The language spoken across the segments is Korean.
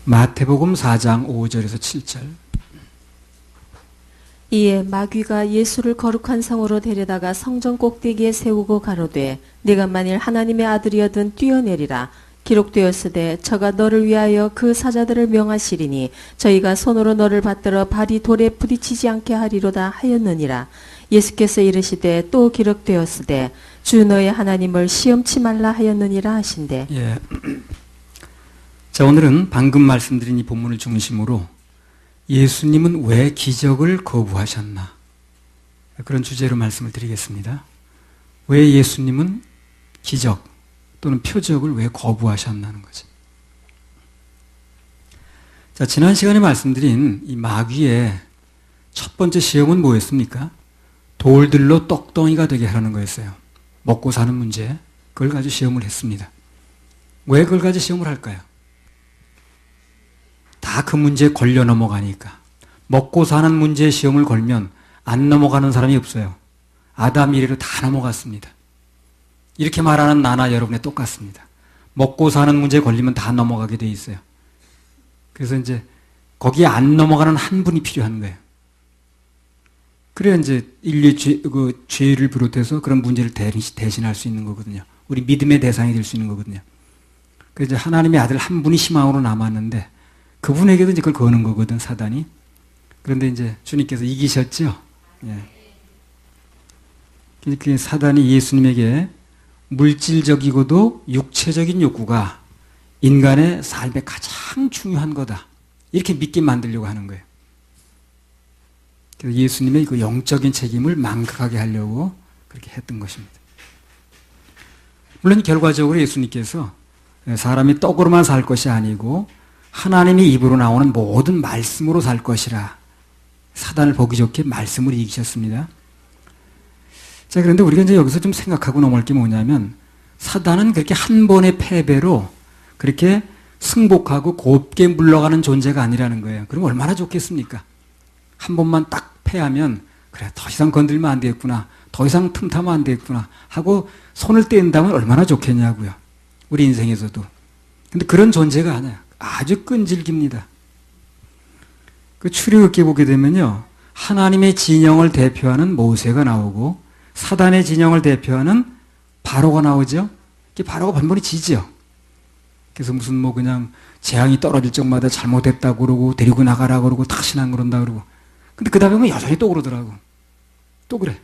마태복음 4장 5절에서 7절. 이에 마귀가 예수를 거룩한 성으로 데려다가 성전 꼭대기에 세우고 가로되 네가 만일 하나님의 아들이어든 뛰어내리라. 기록되었으되 저가 너를 위하여 그 사자들을 명하시리니 저희가 손으로 너를 받들어 발이 돌에 부딪히지 않게 하리로다 하였느니라. 예수께서 이르시되 또 기록되었으되 주 너의 하나님을 시험치 말라 하였느니라 하신대. 예. 자, 오늘은 방금 말씀드린 이 본문을 중심으로 예수님은 왜 기적을 거부하셨나? 그런 주제로 말씀을 드리겠습니다. 왜 예수님은 기적 또는 표적을 왜 거부하셨나는 거죠. 자, 지난 시간에 말씀드린 이 마귀의 첫 번째 시험은 뭐였습니까? 돌들로 떡덩이가 되게 하라는 거였어요. 먹고 사는 문제, 그걸 가지고 시험을 했습니다. 왜 그걸 가지고 시험을 할까요? 다 그 문제에 걸려 넘어가니까. 먹고 사는 문제에 시험을 걸면 안 넘어가는 사람이 없어요. 아담 이래로 다 넘어갔습니다. 이렇게 말하는 나나 여러분의 똑같습니다. 먹고 사는 문제에 걸리면 다 넘어가게 돼 있어요. 그래서 이제 거기에 안 넘어가는 한 분이 필요한 거예요. 그래야 이제 인류의 죄를 비롯해서 그런 문제를 대신할 수 있는 거거든요. 우리 믿음의 대상이 될 수 있는 거거든요. 그래서 이제 하나님의 아들 한 분이 희망으로 남았는데 그분에게도 이제 그걸 거는 거거든, 사단이. 그런데 이제 주님께서 이기셨죠? 예. 그러니까 사단이 예수님에게 물질적이고도 육체적인 욕구가 인간의 삶에 가장 중요한 거다. 이렇게 믿게 만들려고 하는 거예요. 그래서 예수님의 그 영적인 책임을 망각하게 하려고 그렇게 했던 것입니다. 물론 결과적으로 예수님께서 사람이 떡으로만 살 것이 아니고 하나님의 입으로 나오는 모든 말씀으로 살 것이라 사단을 보기 좋게 말씀을 이기셨습니다. 자, 그런데 우리가 이제 여기서 좀 생각하고 넘어갈 게 뭐냐면 사단은 그렇게 한 번의 패배로 그렇게 승복하고 곱게 물러가는 존재가 아니라는 거예요. 그럼 얼마나 좋겠습니까? 한 번만 딱 패하면 그래, 더 이상 건들면 안 되겠구나, 더 이상 틈타면 안 되겠구나 하고 손을 뗀다면 얼마나 좋겠냐고요. 우리 인생에서도. 근데 그런 존재가 아니에요. 아주 끈질깁니다. 그 출애굽기에 보게 되면요, 하나님의 진영을 대표하는 모세가 나오고 사단의 진영을 대표하는 바로가 나오죠. 바로가 번번이 지죠. 그래서 무슨 뭐 그냥 재앙이 떨어질 적마다 잘못했다고 그러고 데리고 나가라고 그러고 다시는 안 그런다 그러고. 근데 그 다음에 여전히 또 그러더라고. 또 그래.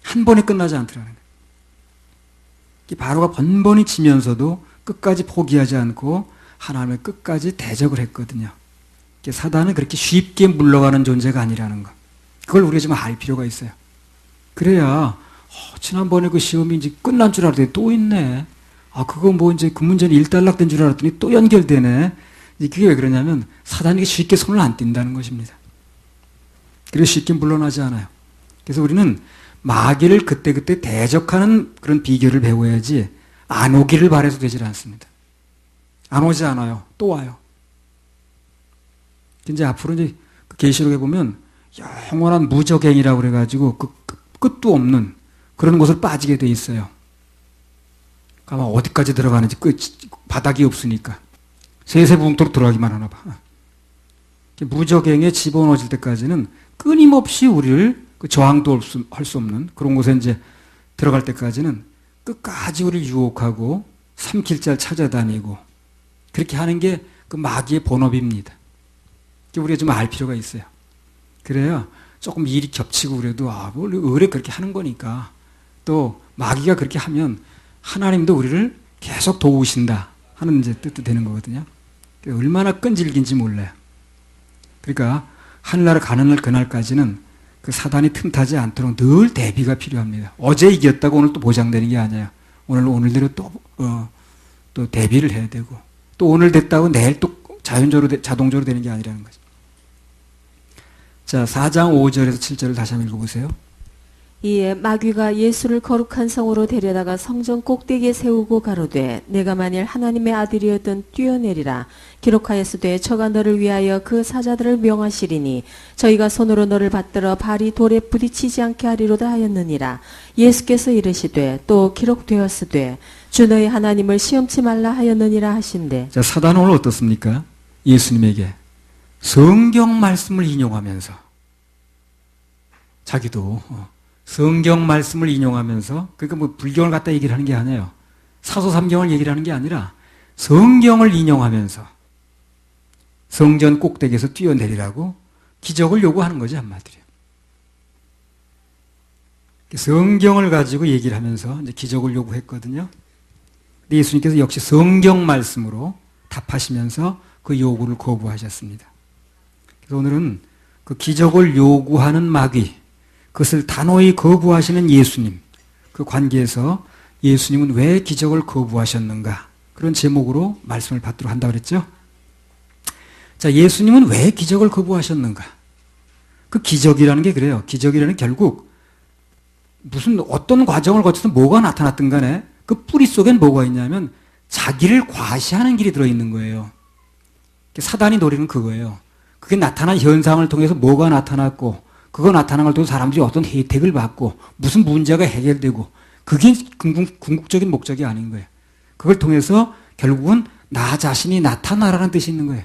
한 번에 끝나지 않더라는 거예요. 바로가 번번이 지면서도 끝까지 포기하지 않고 하나님을 끝까지 대적을 했거든요. 사단은 그렇게 쉽게 물러가는 존재가 아니라는 것. 그걸 우리가 좀 알 필요가 있어요. 그래야 지난번에 그 시험이 이제 끝난 줄 알았더니 또 있네. 그거 뭐 이제 그 문제는 일단락된 줄 알았더니 또 연결되네. 그게 왜 그러냐면 사단이 쉽게 손을 안 띈다는 것입니다. 그래서 쉽게 물러나지 않아요. 그래서 우리는 마귀를 그때그때 대적하는 그런 비결을 배워야지 안 오기를 바라서 되질 않습니다. 안 오지 않아요. 또 와요. 이제 앞으로 이제 계시록에 보면 영원한 무적행이라고 그래가지고 그 끝도 없는 그런 곳을 빠지게 돼 있어요. 아마 어디까지 들어가는지 바닥이 없으니까 세세붕토로 들어가기만 하나 봐. 무적행에 집어넣어질 때까지는 끊임없이 우리를 저항도 할 수 없는 그런 곳에 이제 들어갈 때까지는 끝까지 우리를 유혹하고 삼킬 자를 찾아다니고 그렇게 하는 게 그 마귀의 본업입니다. 우리가 좀 알 필요가 있어요. 그래야 조금 일이 겹치고 그래도 원래 그렇게 하는 거니까 또 마귀가 그렇게 하면 하나님도 우리를 계속 도우신다 하는 이제 뜻도 되는 거거든요. 얼마나 끈질긴지 몰라요. 그러니까 하늘나라 가는 날 그날까지는 그 사단이 틈타지 않도록 늘 대비가 필요합니다. 어제 이겼다고 오늘 또 보장되는 게 아니에요. 오늘대로 또 대비를 해야 되고 또 오늘 됐다고 내일 또 자동적으로 되는 게 아니라는 거죠. 자, 4장 5절에서 7절을 다시 한번 읽어보세요. 이에 마귀가 예수를 거룩한 성으로 데려다가 성전 꼭대기에 세우고 가로되 내가 만일 하나님의 아들이었던 뛰어내리라. 기록하였으되 저가 너를 위하여 그 사자들을 명하시리니 저희가 손으로 너를 받들어 발이 돌에 부딪히지 않게 하리로다 하였느니라. 예수께서 이르시되 또 기록되었으되 주 너희 하나님을 시험치 말라 하였느니라 하신대. 자, 사단은 오늘 어떻습니까? 예수님에게 성경 말씀을 인용하면서 자기도 성경 말씀을 인용하면서, 그러니까 뭐 불경을 갖다 얘기를 하는 게 아니에요. 사소삼경을 얘기를 하는 게 아니라 성경을 인용하면서 성전 꼭대기에서 뛰어내리라고 기적을 요구하는 거지, 한마디로. 성경을 가지고 얘기를 하면서 이제 기적을 요구했거든요. 근데 예수님께서 역시 성경 말씀으로 답하시면서 그 요구를 거부하셨습니다. 그래서 오늘은 그 기적을 요구하는 마귀, 그것을 단호히 거부하시는 예수님, 그 관계에서 예수님은 왜 기적을 거부하셨는가, 그런 제목으로 말씀을 받도록 한다고 그랬죠. 자, 예수님은 왜 기적을 거부하셨는가? 그 기적이라는 게 그래요. 기적이라는 게 결국 무슨 어떤 과정을 거쳐서 뭐가 나타났든 간에 그 뿌리 속엔 뭐가 있냐면 자기를 과시하는 길이 들어있는 거예요. 사단이 노리는 그거예요. 그게 나타난 현상을 통해서 뭐가 나타났고, 그거 나타난 걸 통해서 사람들이 어떤 혜택을 받고 무슨 문제가 해결되고, 그게 궁극적인 목적이 아닌 거예요. 그걸 통해서 결국은 나 자신이 나타나라는 뜻이 있는 거예요.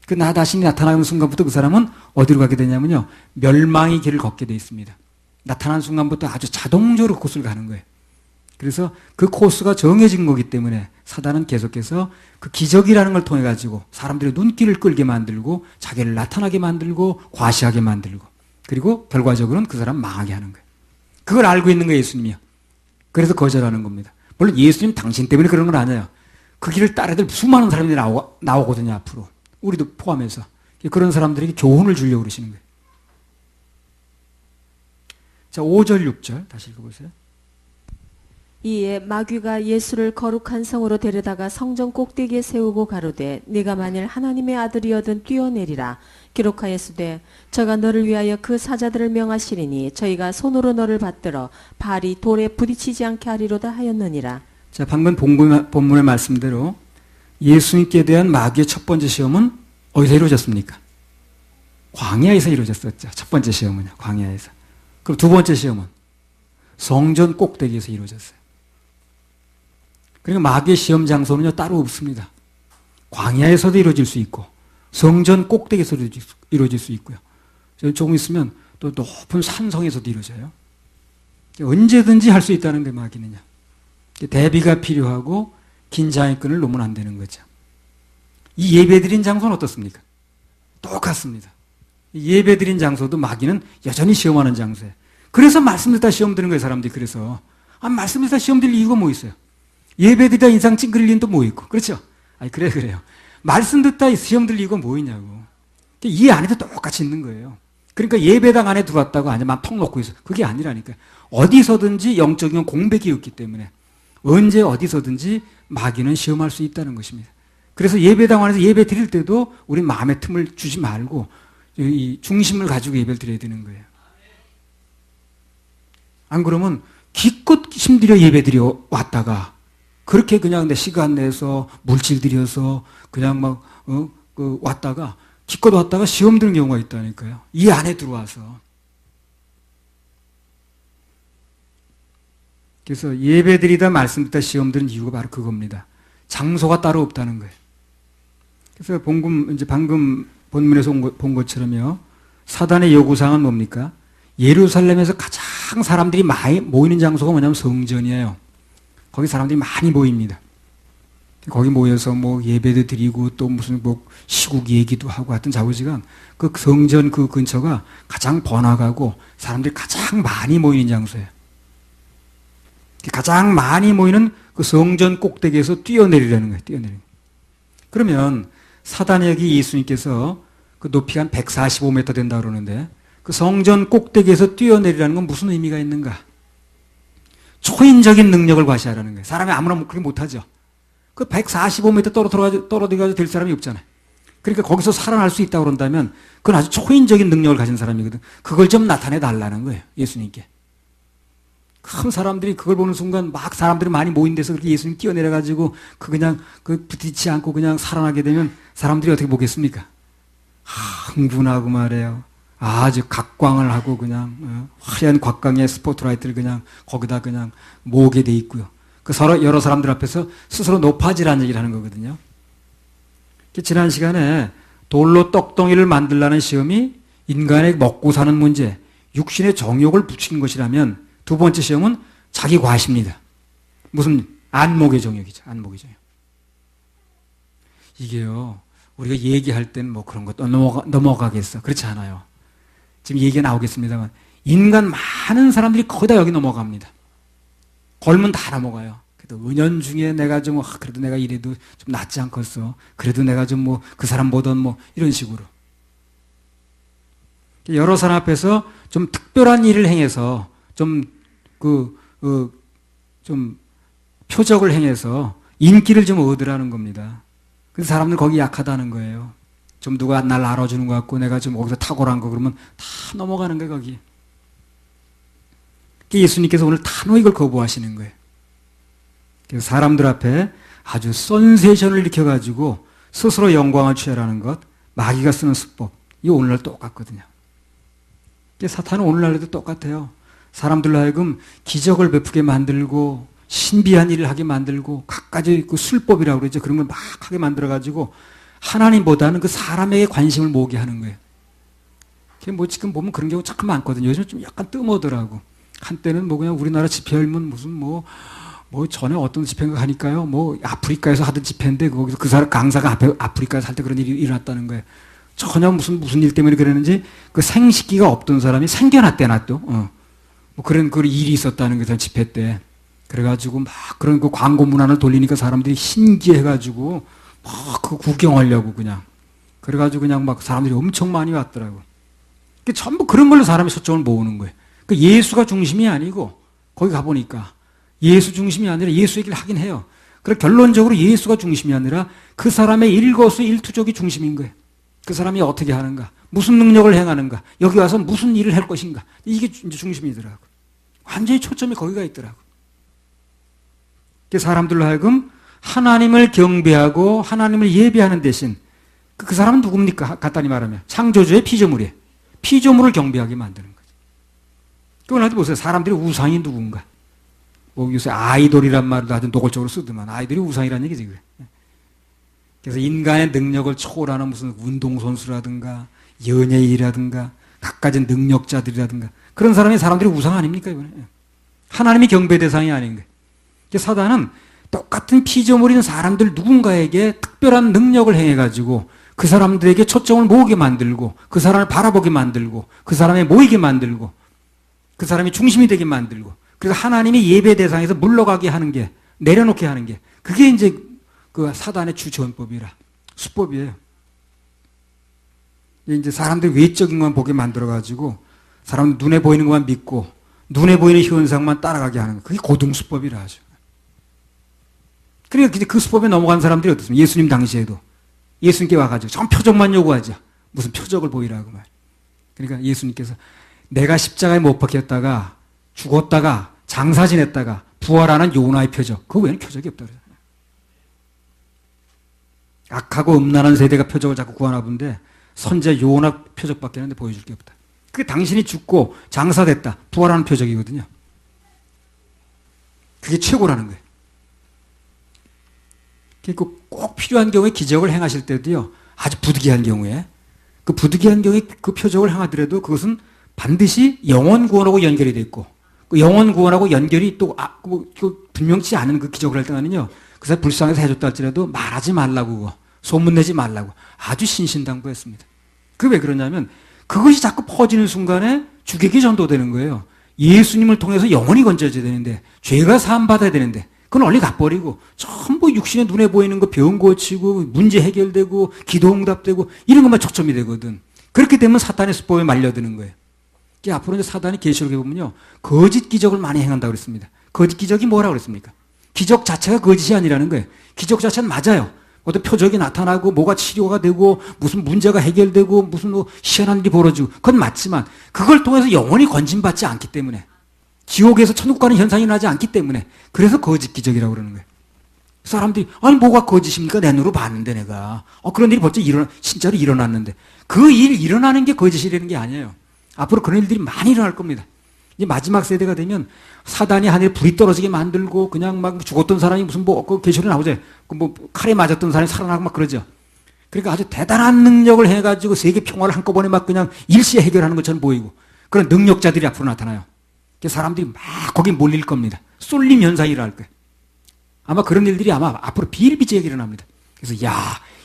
그 나 자신이 나타나는 순간부터 그 사람은 어디로 가게 되냐면요, 멸망의 길을 걷게 되어 있습니다. 나타난 순간부터 아주 자동적으로 코스를 가는 거예요. 그래서 그 코스가 정해진 거기 때문에 사단은 계속해서 그 기적이라는 걸 통해 가지고 사람들의 눈길을 끌게 만들고 자기를 나타나게 만들고 과시하게 만들고, 그리고 결과적으로는 그 사람 망하게 하는 거예요. 그걸 알고 있는 거예요, 예수님이요. 그래서 거절하는 겁니다. 물론 예수님 당신 때문에 그런 건 아니에요. 그 길을 따라들 수많은 사람들이 나오거든요, 앞으로. 우리도 포함해서. 그런 사람들에게 교훈을 주려고 그러시는 거예요. 자, 5절, 6절 다시 읽어보세요. 이에 마귀가 예수를 거룩한 성으로 데려다가 성전 꼭대기에 세우고 가로되 네가 만일 하나님의 아들이어든 뛰어내리라. 기록하였으되 저가 너를 위하여 그 사자들을 명하시리니 저희가 손으로 너를 받들어 발이 돌에 부딪히지 않게 하리로다 하였느니라. 자, 방금 본문의 말씀대로 예수님께 대한 마귀의 첫 번째 시험은 어디서 이루어졌습니까? 광야에서 이루어졌었죠. 첫 번째 시험은요, 광야에서. 그럼 두 번째 시험은 성전 꼭대기에서 이루어졌어요. 그러니까 마귀의 시험 장소는요, 따로 없습니다. 광야에서도 이루어질 수 있고 성전 꼭대기에서도 이루어질 수 있고요. 조금 있으면 또 높은 산성에서도 이루어져요. 언제든지 할 수 있다는 게 마귀는요. 대비가 필요하고 긴장의 끈을 놓으면 안 되는 거죠. 이 예배드린 장소는 어떻습니까? 똑같습니다. 예배드린 장소도 마귀는 여전히 시험하는 장소예요. 그래서 말씀 듣다 시험 드는 거예요, 사람들이. 그래서 말씀 듣다 시험 들 이유가 뭐 있어요? 예배 드리다 인상 찡그릴 일은 또 뭐 있고, 그렇죠? 아니, 그래요. 말씀 듣다 시험 들 이유가 뭐 있냐고. 이 안에도 똑같이 있는 거예요. 그러니까 예배당 안에 들어왔다고 아니면 턱 놓고 있어. 그게 아니라니까요. 어디서든지 영적인 공백이 없기 때문에 언제 어디서든지 마귀는 시험할 수 있다는 것입니다. 그래서 예배당 안에서 예배 드릴 때도 우리 마음의 틈을 주지 말고 이 중심을 가지고 예배를 드려야 되는 거예요. 안 그러면 기껏 힘들여 예배 드려 왔다가 그렇게 그냥 내 시간 내서 물질 들여서 그냥 막 왔다가 기껏 왔다가 시험 드는 경우가 있다니까요. 이 안에 들어와서. 그래서 예배 드리다 말씀 듣다 시험 드는 이유가 바로 그겁니다. 장소가 따로 없다는 거예요. 그래서 이제 방금 본문에서 본 것처럼요, 사단의 요구사항은 뭡니까? 예루살렘에서 가장 사람들이 많이 모이는 장소가 뭐냐면 성전이에요. 거기 사람들이 많이 모입니다. 거기 모여서 뭐 예배도 드리고 또 무슨 뭐 시국 얘기도 하고 하여튼 자우지간 그 성전 그 근처가 가장 번화가고 사람들이 가장 많이 모이는 장소예요. 가장 많이 모이는 그 성전 꼭대기에서 뛰어내리라는 거예요. 뛰어내리는. 그러면 사단에게 예수님께서 그 높이가 한 145m 된다고 그러는데 그 성전 꼭대기에서 뛰어내리라는 건 무슨 의미가 있는가? 초인적인 능력을 과시하라는 거예요. 사람이 아무나 그렇게 못하죠. 그 145m 떨어져가지고 될 사람이 없잖아요. 그러니까 거기서 살아날 수 있다고 그런다면 그건 아주 초인적인 능력을 가진 사람이거든. 그걸 좀 나타내 달라는 거예요, 예수님께. 큰 사람들이 그걸 보는 순간 막 사람들이 많이 모인 데서 그렇게 예수님 뛰어내려가지고 그냥 부딪히지 않고 그냥 살아나게 되면 사람들이 어떻게 보겠습니까? 흥분하고 말이에요. 아주 각광을 하고 그냥 화려한 곽광의 스포트라이트를 그냥 거기다 그냥 모으게 돼 있고요. 그 여러 사람들 앞에서 스스로 높아지라는 얘기를 하는 거거든요. 지난 시간에 돌로 떡덩이를 만들라는 시험이 인간의 먹고 사는 문제, 육신의 정욕을 붙이는 것이라면 두 번째 시험은 자기 과시입니다. 무슨 안목의 정욕이죠. 안목의 정욕. 이게요. 우리가 얘기할 때는 뭐 그런 것도 넘어가겠어. 그렇지 않아요. 지금 얘기가 나오겠습니다만 인간 많은 사람들이 거의 다 여기 넘어갑니다. 걸면 다 넘어가요. 그래도 은연중에 내가 좀 그래도 내가 이래도 좀 낫지 않겠어. 그래도 내가 좀 뭐 그 사람보단 뭐 이런 식으로 여러 사람 앞에서 좀 특별한 일을 행해서 좀 좀 표적을 행해서 인기를 좀 얻으라는 겁니다. 그래서 사람들 거기 약하다는 거예요. 좀 누가 날 알아주는 것 같고 내가 좀 거기서 탁월한 거 그러면 다 넘어가는 거예요, 거기. 예수님께서 오늘 단호 이걸 거부하시는 거예요. 그래서 사람들 앞에 아주 센세이션을 일으켜가지고 스스로 영광을 취하라는 것, 마귀가 쓰는 수법, 이거 오늘날 똑같거든요. 사탄은 오늘날에도 똑같아요. 사람들로 하여금 기적을 베푸게 만들고 신비한 일을 하게 만들고 갖가지 그 술법이라고 그러죠. 그런 걸 막 하게 만들어가지고 하나님보다는 그 사람에게 관심을 모으게 하는 거예요. 뭐 지금 보면 그런 경우 참 많거든요. 요즘 좀 약간 뜸하더라고. 한때는 뭐 그냥 우리나라 집회 열면 무슨 뭐 전에 어떤 집회인가 하니까요. 뭐 아프리카에서 하던 집회인데 거기서 그 사람 강사가 앞에 아프리카에서 할 때 그런 일이 일어났다는 거예요. 전혀 무슨 일 때문에 그랬는지 그 생식기가 없던 사람이 생겨났대나 또. 뭐 그런 일이 있었다는 거죠. 집회 때. 그래가지고 막 그런 그 광고 문안을 돌리니까 사람들이 신기해가지고 막 그 구경하려고 그냥. 그래가지고 그냥 막 사람들이 엄청 많이 왔더라고. 전부 그런 걸로 사람이 초점을 모으는 거예요. 그 예수가 중심이 아니고 거기 가보니까 예수 중심이 아니라 예수 얘기를 하긴 해요. 그래 결론적으로 예수가 중심이 아니라 그 사람의 일거수일투족이 중심인 거예요. 그 사람이 어떻게 하는가, 무슨 능력을 행하는가, 여기 와서 무슨 일을 할 것인가, 이게 이제 중심이더라고. 완전히 초점이 거기가 있더라고. 사람들로 하여금 하나님을 경배하고 하나님을 예배하는 대신 그 사람은 누굽니까? 간단히 말하면 창조주의 피조물이에요. 피조물을 경배하게 만드는 거죠. 그걸 보세요. 사람들이 우상이 누군가. 뭐 요새 아이돌이란 말도 아주 노골적으로 쓰더만 아이돌이 우상이라는 얘기지. 그래. 그래서 인간의 능력을 초월하는 무슨 운동선수라든가 연예인이라든가 갖가진 능력자들이라든가 그런 사람들이 우상 아닙니까? 이번에 하나님이 경배 대상이 아닌 거예요. 사단은 똑같은 피조물인 사람들 누군가에게 특별한 능력을 행해가지고 그 사람들에게 초점을 모으게 만들고 그 사람을 바라보게 만들고 그 사람에 모이게 만들고 그 사람이 중심이 되게 만들고 그래서 하나님이 예배 대상에서 물러가게 하는 게 내려놓게 하는 게 그게 이제 그 사단의 주전법이라 수법이에요. 이제 사람들이 외적인 것만 보게 만들어가지고 사람 눈에 보이는 것만 믿고 눈에 보이는 현상만 따라가게 하는 거 그게 고등수법이라 하죠. 그러니까 그 수법에 넘어간 사람들이 어떻습니까? 예수님 당시에도 예수님께 와가지고 전 표적만 요구하죠. 무슨 표적을 보이라고 말. 그러니까 예수님께서 내가 십자가에 못 박혔다가 죽었다가 장사 지냈다가 부활하는 요나의 표적 그거 외에는 표적이 없다 그래요. 악하고 음란한 세대가 표적을 자꾸 구하나 본데 선자 요나 표적밖에 없는데 보여줄 게 없다. 그게 당신이 죽고 장사됐다 부활하는 표적이거든요. 그게 최고라는 거예요. 꼭 필요한 경우에 기적을 행하실 때도요. 아주 부득이한 경우에 그 부득이한 경우에 그 표적을 행하더라도 그것은 반드시 영혼 구원하고 연결이 돼 있고 그 영혼 구원하고 연결이 또 분명치 않은 그 기적을 할 때는요. 그 사람 불쌍해서 해줬다 할지라도 말하지 말라고 소문내지 말라고 아주 신신당부했습니다. 그게 왜 그러냐면 그것이 자꾸 퍼지는 순간에 주객이 전도되는 거예요. 예수님을 통해서 영혼이 건져져야 되는데 죄가 사함받아야 되는데 그건 얼리 가버리고 전부 육신의 눈에 보이는 거 병 고치고 문제 해결되고 기도 응답되고 이런 것만 초점이 되거든. 그렇게 되면 사탄의 수법에 말려드는 거예요. 앞으로 이제 사단이 계시록에 보면요. 거짓 기적을 많이 행한다고 그랬습니다. 거짓 기적이 뭐라고 그랬습니까? 기적 자체가 거짓이 아니라는 거예요. 기적 자체는 맞아요. 어떤 표적이 나타나고 뭐가 치료가 되고 무슨 문제가 해결되고 무슨 희한한 일이 벌어지고 그건 맞지만 그걸 통해서 영혼이 건진받지 않기 때문에 지옥에서 천국 가는 현상이 일어나지 않기 때문에. 그래서 거짓 기적이라고 그러는 거예요. 사람들이 아니 뭐가 거짓입니까? 내 눈으로 봤는데 내가. 그런 일이 벌써 진짜로 일어났는데. 그 일 일어나는 게 거짓이라는 게 아니에요. 앞으로 그런 일들이 많이 일어날 겁니다. 이제 마지막 세대가 되면 사단이 하늘에 불이 떨어지게 만들고 그냥 막 죽었던 사람이 무슨 그 계시록에 나오죠. 그 칼에 맞았던 사람이 살아나고 막 그러죠. 그러니까 아주 대단한 능력을 해가지고 세계 평화를 한꺼번에 막 그냥 일시에 해결하는 것처럼 보이고 그런 능력자들이 앞으로 나타나요. 사람들이 막 거기 몰릴 겁니다. 쏠림 현상이 일어날 거예요. 아마 그런 일들이 아마 앞으로 비일비재하게 일어납니다. 그래서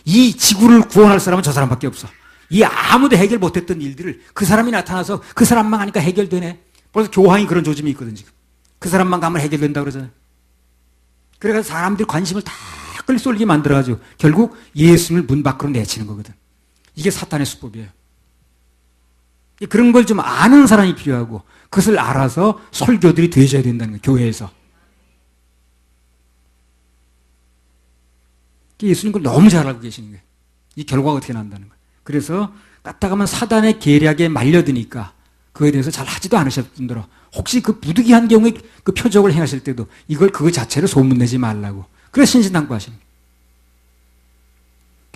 이 지구를 구원할 사람은 저 사람밖에 없어. 이 아무도 해결 못했던 일들을 그 사람이 나타나서 그 사람만 하니까 해결되네. 벌써 교황이 그런 조짐이 있거든 지금. 그 사람만 가면 해결된다 그러잖아요. 그래서 사람들이 관심을 다 쏠리게 만들어가지고 결국 예수님을 문 밖으로 내치는 거거든. 이게 사탄의 수법이에요. 그런 걸 좀 아는 사람이 필요하고 그것을 알아서 설교들이 되셔야 된다는 거예요. 교회에서. 예수님 그걸 너무 잘 알고 계시는 거예요. 이 결과가 어떻게 난다는 거예요. 그래서 까딱하면 사단의 계략에 말려드니까 그거에 대해서 잘 하지도 않으셨을 뿐더러 혹시 그 부득이한 경우에 그 표적을 행하실 때도 이걸 그거 자체를 소문내지 말라고. 그래서 신신당부하시는 거예요.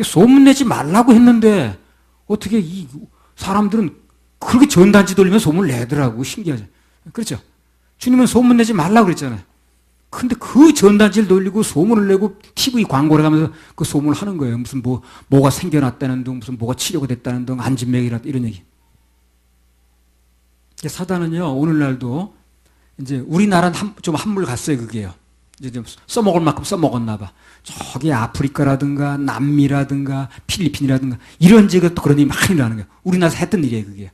소문내지 말라고 했는데 어떻게 이 사람들은 그렇게 전단지 돌리면 소문을 내더라고. 신기하죠. 그렇죠. 주님은 소문내지 말라고 그랬잖아요. 근데 그 전단지를 돌리고 소문을 내고 TV 광고를 하면서 그 소문을 하는 거예요. 무슨 뭐가 생겨났다는 등, 무슨 뭐가 치료가 됐다는 등, 안진맥이라 이런 얘기. 사단은요, 오늘날도 이제 우리나라는 좀 한물 갔어요, 그게요. 이제 좀 써먹을 만큼 써먹었나 봐. 저기 아프리카라든가 남미라든가 필리핀이라든가 이런 지역에 또 그런 일이 많이 일어나는 거예요. 우리나라에서 했던 일이에요, 그게.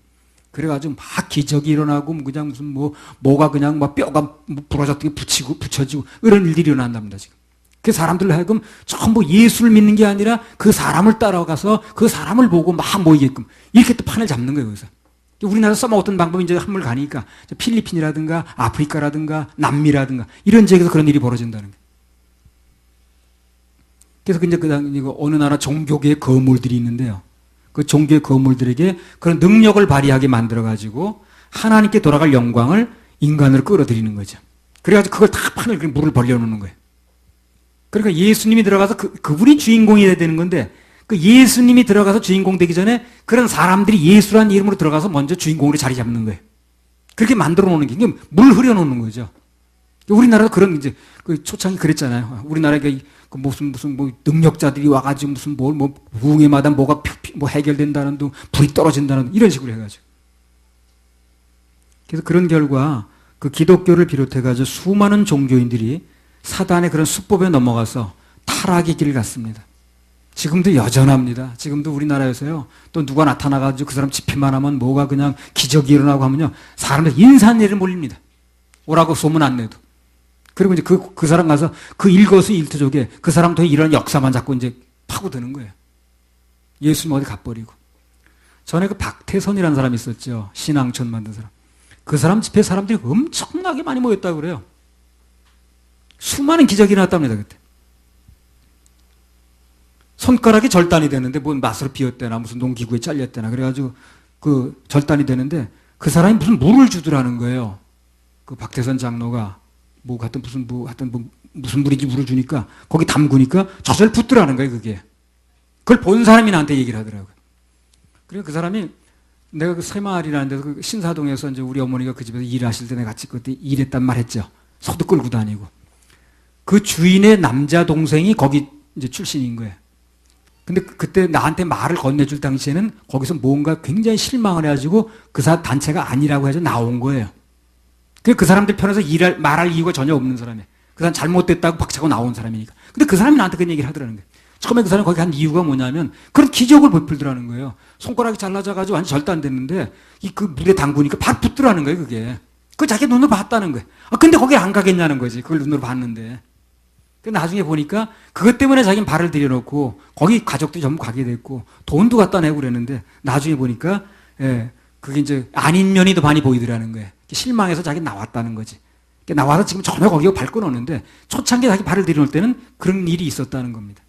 그래가지고 막 기적이 일어나고 그냥 무슨 뭐가 그냥 막 뼈가 부러졌던 게 붙여지고 이런 일들이 일어난답니다, 지금. 그 사람들로 하여금 전부 예수를 믿는 게 아니라 그 사람을 따라가서 그 사람을 보고 막 모이게끔 이렇게 또 판을 잡는 거예요, 그래서. 우리나라 써먹었던 방법이 이제 한물 가니까 필리핀이라든가 아프리카라든가 남미라든가 이런 지역에서 그런 일이 벌어진다는 거예요. 그래서 이제 어느 나라 종교계의 거물들이 있는데요. 그 종교의 거물들에게 그런 능력을 발휘하게 만들어가지고 하나님께 돌아갈 영광을 인간으로 끌어들이는 거죠. 그래가지고 그걸 다 판을 물을 벌려놓는 거예요. 그러니까 예수님이 들어가서 그분이 주인공이 돼야 되는 건데 그 예수님이 들어가서 주인공 되기 전에 그런 사람들이 예수라는 이름으로 들어가서 먼저 주인공으로 자리 잡는 거예요. 그렇게 만들어 놓는 게 물 흐려 놓는 거죠. 우리나라도 그런 이제 그 초창기 그랬잖아요. 우리나라에 그 무슨 능력자들이 와가지고 무슨 부흥회마다 뭐가 해결된다는 둥, 불이 떨어진다는 둥, 이런 식으로 해가지고. 그래서 그런 결과 그 기독교를 비롯해가지고 수많은 종교인들이 사단의 그런 수법에 넘어가서 타락의 길을 갔습니다. 지금도 여전합니다. 지금도 우리나라에서요. 또 누가 나타나가지고 그 사람 집회만 하면 뭐가 그냥 기적이 일어나고 하면요. 사람들 인산예를 몰립니다. 오라고 소문 안 내도. 그리고 이제 그 사람 가서 그 일거수일투족에 그 사람 통해 이런 역사만 자꾸 이제 파고드는 거예요. 예수님 어디 가버리고. 전에 그 박태선이라는 사람이 있었죠. 신앙촌 만든 사람. 그 사람 집회 사람들이 엄청나게 많이 모였다고 그래요. 수많은 기적이 일어났답니다, 그때. 손가락이 절단이 되는데 뭔 맛으로 비었대나 무슨 농기구에 잘렸대나 그래가지고 그 절단이 되는데 그 사람이 무슨 물을 주더라는 거예요. 그 박태선 장로가 무슨 물인지 물을 주니까 거기 담그니까 저절 붙더라는 거예요, 그게. 그걸 본 사람이 나한테 얘기를 하더라고요. 그리고 그 사람이 내가 그 새마을이라는 데서 그 신사동에서 이제 우리 어머니가 그 집에서 일하실 때 내가 같이 그때 일했단 말 했죠. 소도 끌고 다니고. 그 주인의 남자 동생이 거기 이제 출신인 거예요. 근데 그때 나한테 말을 건네줄 당시에는 거기서 뭔가 굉장히 실망을 해가지고 그 단체가 아니라고 해서 나온 거예요. 그 사람들 편에서 말할 이유가 전혀 없는 사람이에요. 그 사람 잘못됐다고 박차고 나온 사람이니까. 근데 그 사람이 나한테 그런 얘기를 하더라는 거예요. 처음에 그 사람이 거기 간 이유가 뭐냐면 그런 기적을 베풀더라는 거예요. 손가락이 잘라져가지고 완전 절단됐는데 그 물에 담그니까 바로 붙더라는 거예요, 그게. 그걸 자기 눈으로 봤다는 거예요. 근데 거기 안 가겠냐는 거지. 그걸 눈으로 봤는데. 나중에 보니까 그것 때문에 자기는 발을 들여놓고 거기 가족도 전부 가게 됐고 돈도 갖다 내고 그랬는데 나중에 보니까 그게 이제 아닌 면이 더 많이 보이더라는 거예요. 실망해서 자기는 나왔다는 거지. 나와서 지금 전혀 거기가 발 끊었는데 초창기에 자기 발을 들여놓을 때는 그런 일이 있었다는 겁니다.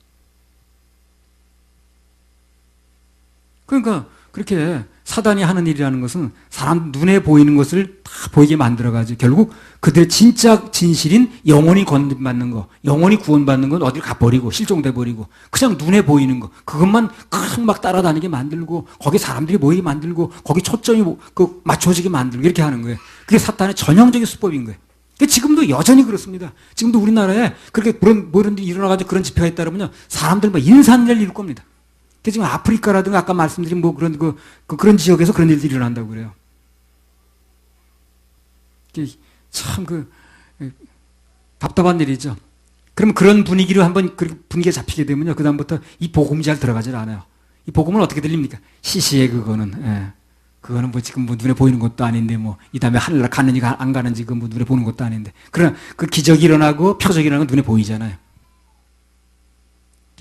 그러니까 그렇게 사단이 하는 일이라는 것은 사람 눈에 보이는 것을 다 보이게 만들어가지고 결국 그들의 진짜 진실인 영혼이 건든받는 거, 영혼이 구원받는 건 어디를 가버리고 실종돼버리고 그냥 눈에 보이는 거 그것만 막 따라다니게 만들고 거기 사람들이 모이게 만들고 거기 초점이 맞춰지게 만들고 이렇게 하는 거예요. 그게 사탄의 전형적인 수법인 거예요. 지금도 여전히 그렇습니다. 지금도 우리나라에 그렇게 그런 일이 일어나가지고 그런 집회가 있다면요 사람들 막 인산인해를 이룰 겁니다. 지금 아프리카라든가 아까 말씀드린 뭐 그런 지역에서 그런 일들이 일어난다고 그래요. 참 답답한 일이죠. 그러면 그런 분위기로 한번 분위기가 잡히게 되면요. 그다음부터 이 복음이 잘 들어가질 않아요. 이 복음은 어떻게 들립니까? 시시해 그거는. 예. 그거는 뭐 지금 뭐 눈에 보이는 것도 아닌데 뭐 이 다음에 하늘날 가는지 안 가는지 그 뭐 눈에 보는 것도 아닌데. 그러나 그 기적이 일어나고 표적이 일어나는 건 눈에 보이잖아요.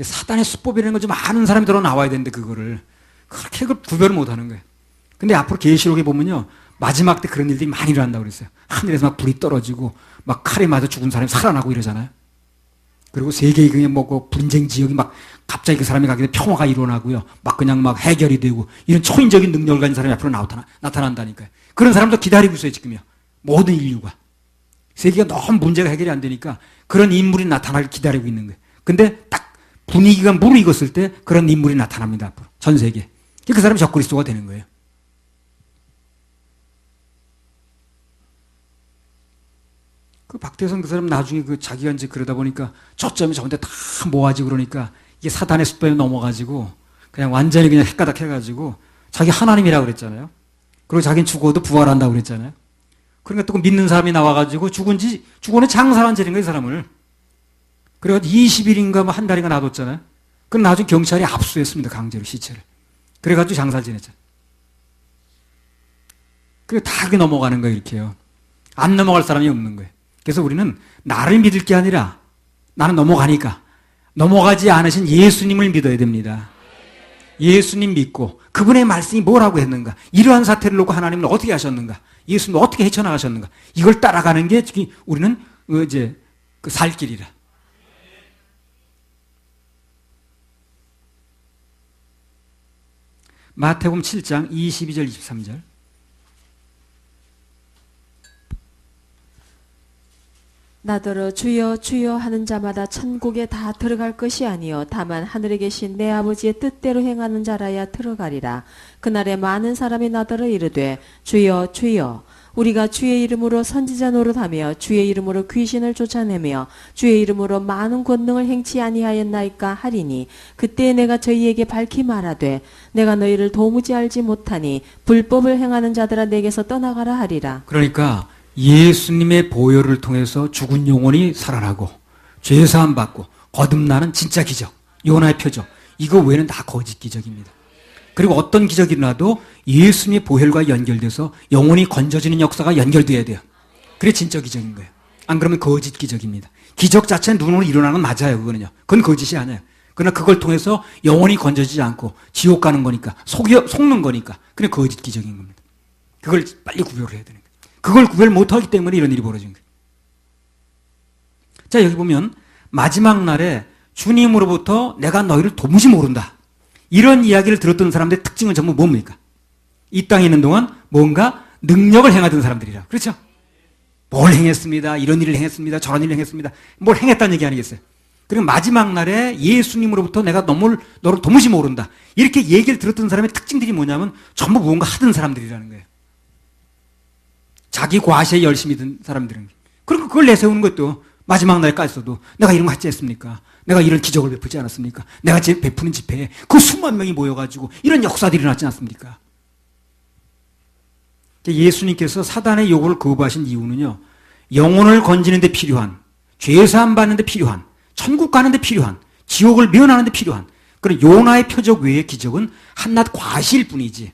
사단의 수법이라는 걸 좀 아는 사람이 들어 나와야 되는데 그거를 그렇게 구별을 못 하는 거예요. 근데 앞으로 계시록에 보면요. 마지막 때 그런 일들이 많이 일어난다고 그랬어요. 하늘에서 막 불이 떨어지고 막 칼에 맞아 죽은 사람이 살아나고 이러잖아요. 그리고 세계의 그냥 뭐 분쟁 지역이 막 갑자기 그 사람이 가게 되면 평화가 일어나고요. 막 그냥 막 해결이 되고 이런 초인적인 능력을 가진 사람이 앞으로 나타난다니까요. 그런 사람도 기다리고 있어요, 지금요. 모든 인류가. 세계가 너무 문제가 해결이 안 되니까 그런 인물이 나타나길 기다리고 있는 거예요. 근데 딱 분위기가 무르익었을 때 그런 인물이 나타납니다, 앞으로. 전 세계. 그 사람이 적그리스도가 되는 거예요. 그 박태선 그 사람 나중에 자기가 이제 그러다 보니까 초점이 저한테 다 모아지고 그러니까 이게 사단의 숫배에 넘어가지고 그냥 완전히 그냥 헷가닥 해가지고 자기 하나님이라고 그랬잖아요. 그리고 자기는 죽어도 부활한다고 그랬잖아요. 그러니까 또 믿는 사람이 나와가지고 죽어는 장사란 죄인 거예요, 이 사람을. 그래가지고 20일인가 뭐 한 달인가 놔뒀잖아요. 그럼 나중에 경찰이 압수했습니다, 강제로 시체를. 그래가지고 장사를 지냈잖아요. 그리고 다 그게 넘어가는 거예요, 이렇게요. 안 넘어갈 사람이 없는 거예요. 그래서 우리는 나를 믿을 게 아니라 나는 넘어가니까 넘어가지 않으신 예수님을 믿어야 됩니다. 예수님 믿고 그분의 말씀이 뭐라고 했는가, 이러한 사태를 놓고 하나님은 어떻게 하셨는가, 예수님은 어떻게 헤쳐나가셨는가, 이걸 따라가는 게 우리는 이제 그 살 길이라. 마태복음 7장 22절 23절. 나더러 주여 주여 하는 자마다 천국에 다 들어갈 것이 아니요 다만 하늘에 계신 내 아버지의 뜻대로 행하는 자라야 들어가리라. 그날에 많은 사람이 나더러 이르되 주여 주여 우리가 주의 이름으로 선지자 노릇하며 주의 이름으로 귀신을 쫓아내며 주의 이름으로 많은 권능을 행치 아니하였나이까 하리니 그때 내가 저희에게 밝히 말하되 내가 너희를 도무지 알지 못하니 불법을 행하는 자들아 내게서 떠나가라 하리라. 그러니까 예수님의 보혈을 통해서 죽은 영혼이 살아나고 죄사함 받고 거듭나는 진짜 기적, 요나의 표적, 이거 외에는 다 거짓 기적입니다. 그리고 어떤 기적이 일어나도 예수님의 보혈과 연결돼서 영혼이 건져지는 역사가 연결돼야 돼요. 그게 진짜 기적인 거예요. 안 그러면 거짓 기적입니다. 기적 자체는 눈으로 일어나는 건 맞아요. 그거는요. 그건 거짓이 아니에요. 그러나 그걸 통해서 영혼이 건져지지 않고 지옥 가는 거니까 속는 거니까 그게 거짓 기적인 겁니다. 그걸 빨리 구별을 해야 되는 거예요. 그걸 구별 못하기 때문에 이런 일이 벌어진 거예요. 자, 여기 보면 마지막 날에 주님으로부터 내가 너희를 도무지 모른다, 이런 이야기를 들었던 사람들의 특징은 전부 뭡니까? 이 땅에 있는 동안 뭔가 능력을 행하던 사람들이라. 그렇죠? 뭘 행했습니다, 이런 일을 행했습니다, 저런 일을 행했습니다, 뭘 행했다는 얘기 아니겠어요? 그리고 마지막 날에 예수님으로부터 내가 너를 도무지 모른다, 이렇게 얘기를 들었던 사람의 특징들이 뭐냐면 전부 무언가 하던 사람들이라는 거예요. 자기 과시에 열심히 든 사람들은. 그리고 그걸 내세우는 것도 마지막 날까지도 내가 이런 거 하지 않습니까? 내가 이런 기적을 베푸지 않았습니까? 내가 베푸는 집회에 그 수만 명이 모여가지고 이런 역사들이 일어났지 않습니까? 예수님께서 사단의 요구를 거부하신 이유는요, 영혼을 건지는 데 필요한, 죄사함 받는 데 필요한, 천국 가는 데 필요한, 지옥을 면하는 데 필요한 그런 요나의 표적 외의 기적은 한낱 과시일 뿐이지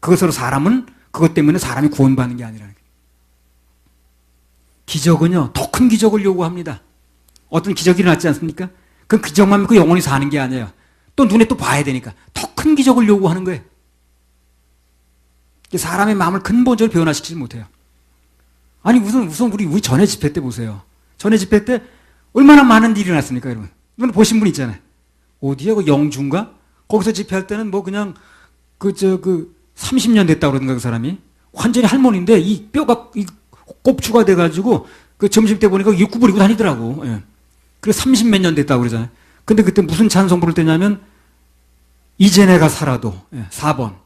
그것으로 그것 때문에 사람이 구원받는 게 아니라는 거예요. 기적은요, 더 큰 기적을 요구합니다. 어떤 기적이 일어났지 않습니까? 그 기적만 믿고 영혼이 사는 게 아니에요. 또 눈에 또 봐야 되니까 더 큰 기적을 요구하는 거예요. 사람의 마음을 근본적으로 변화시키지 못해요. 아니 우선 우리 전에 집회 때 보세요. 전에 집회 때 얼마나 많은 일이 일어났습니까, 여러분? 이번 보신 분 있잖아요. 어디야, 그 영주인가? 거기서 집회할 때는 뭐 그냥 그 30년 됐다고 그러던가 그 사람이. 완전히 할머니인데 이 뼈가 이 꼽추가 돼가지고 그 점심 때 보니까 이게 구부리고 다니더라고. 예. 그래서 30몇 년 됐다고 그러잖아요. 근데 그때 무슨 찬송 부를 때냐면 이제 내가 살아도 4번.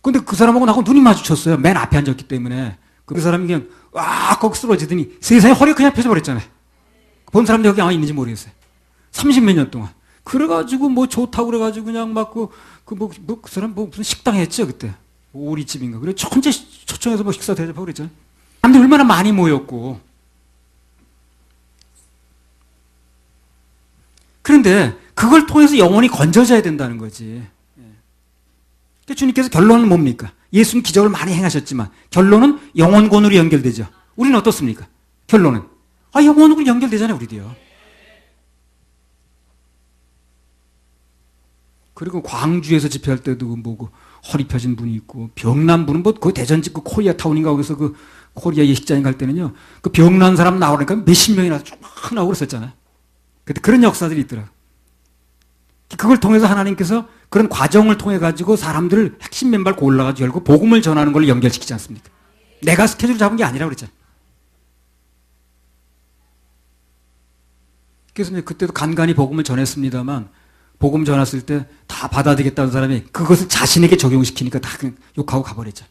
근데 그 사람하고 나하고 눈이 마주쳤어요. 맨 앞에 앉았기 때문에. 그 사람이 그냥 와 거기 쓰러지더니 세상에 허리가 그냥 펴져버렸잖아요. 본 사람도 여기 아마 있는지 모르겠어요. 30몇 년 동안. 그래가지고 뭐 좋다고 그래가지고 그냥 막 그 사람 뭐 무슨 식당 했죠 그때. 오리집인가. 그래 천재 초청해서 뭐 식사 대접하고 그랬잖아요. 사람들이 얼마나 많이 모였고. 그런데 그걸 통해서 영혼이 건져져야 된다는 거지. 그러니까 주님께서 결론은 뭡니까? 예수는 기적을 많이 행하셨지만 결론은 영혼권으로 연결되죠. 우리는 어떻습니까? 결론은 영혼으로 연결되잖아요. 우리도요. 그리고 광주에서 집회할 때도 뭐고 허리 펴진 분이 있고 병난 분은 뭐 그 대전 그 코리아타운인가 거기서 그 코리아 예식장에 갈 때는요 그 병난 사람 나오니까 몇십 명이나 쫙 나오고 그랬었잖아요. 그때 그런 역사들이 있더라고요. 그걸 통해서 하나님께서 그런 과정을 통해 가지고 사람들을 핵심 멤버를 골라가지고 열고 복음을 전하는 걸 연결시키지 않습니까? 내가 스케줄 잡은 게 아니라고 그랬잖아요. 그래서 이제 그때도 간간히 복음을 전했습니다만 복음 전했을 때 다 받아들이겠다는 사람이 그것을 자신에게 적용시키니까 다 그냥 욕하고 가버렸죠.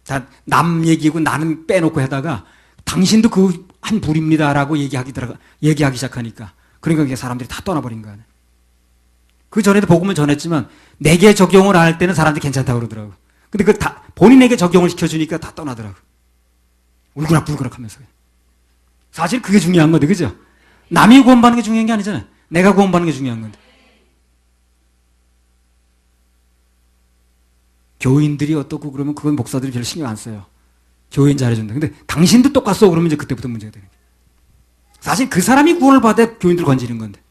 다 남 얘기고 나는 빼놓고 하다가 당신도 그 한 불입니다라고 얘기하기 시작하니까 그러니까 사람들이 다 떠나버린 거 아니에요. 그 전에도 복음을 전했지만 내게 적용을 안 할 때는 사람들이 괜찮다고 그러더라고. 근데 그 다 본인에게 적용을 시켜주니까 다 떠나더라고. 울그락불그락 하면서. 사실 그게 중요한 건데, 그죠? 남이 구원받는 게 중요한 게 아니잖아요. 내가 구원받는 게 중요한 건데. 교인들이 어떻고 그러면 그건 목사들이 별로 신경 안 써요. 교인 잘해준다. 근데 당신도 똑같소 그러면 이제 그때부터 문제가 되는 거예요. 사실 그 사람이 구원을 받아야 교인들 건지는 건데.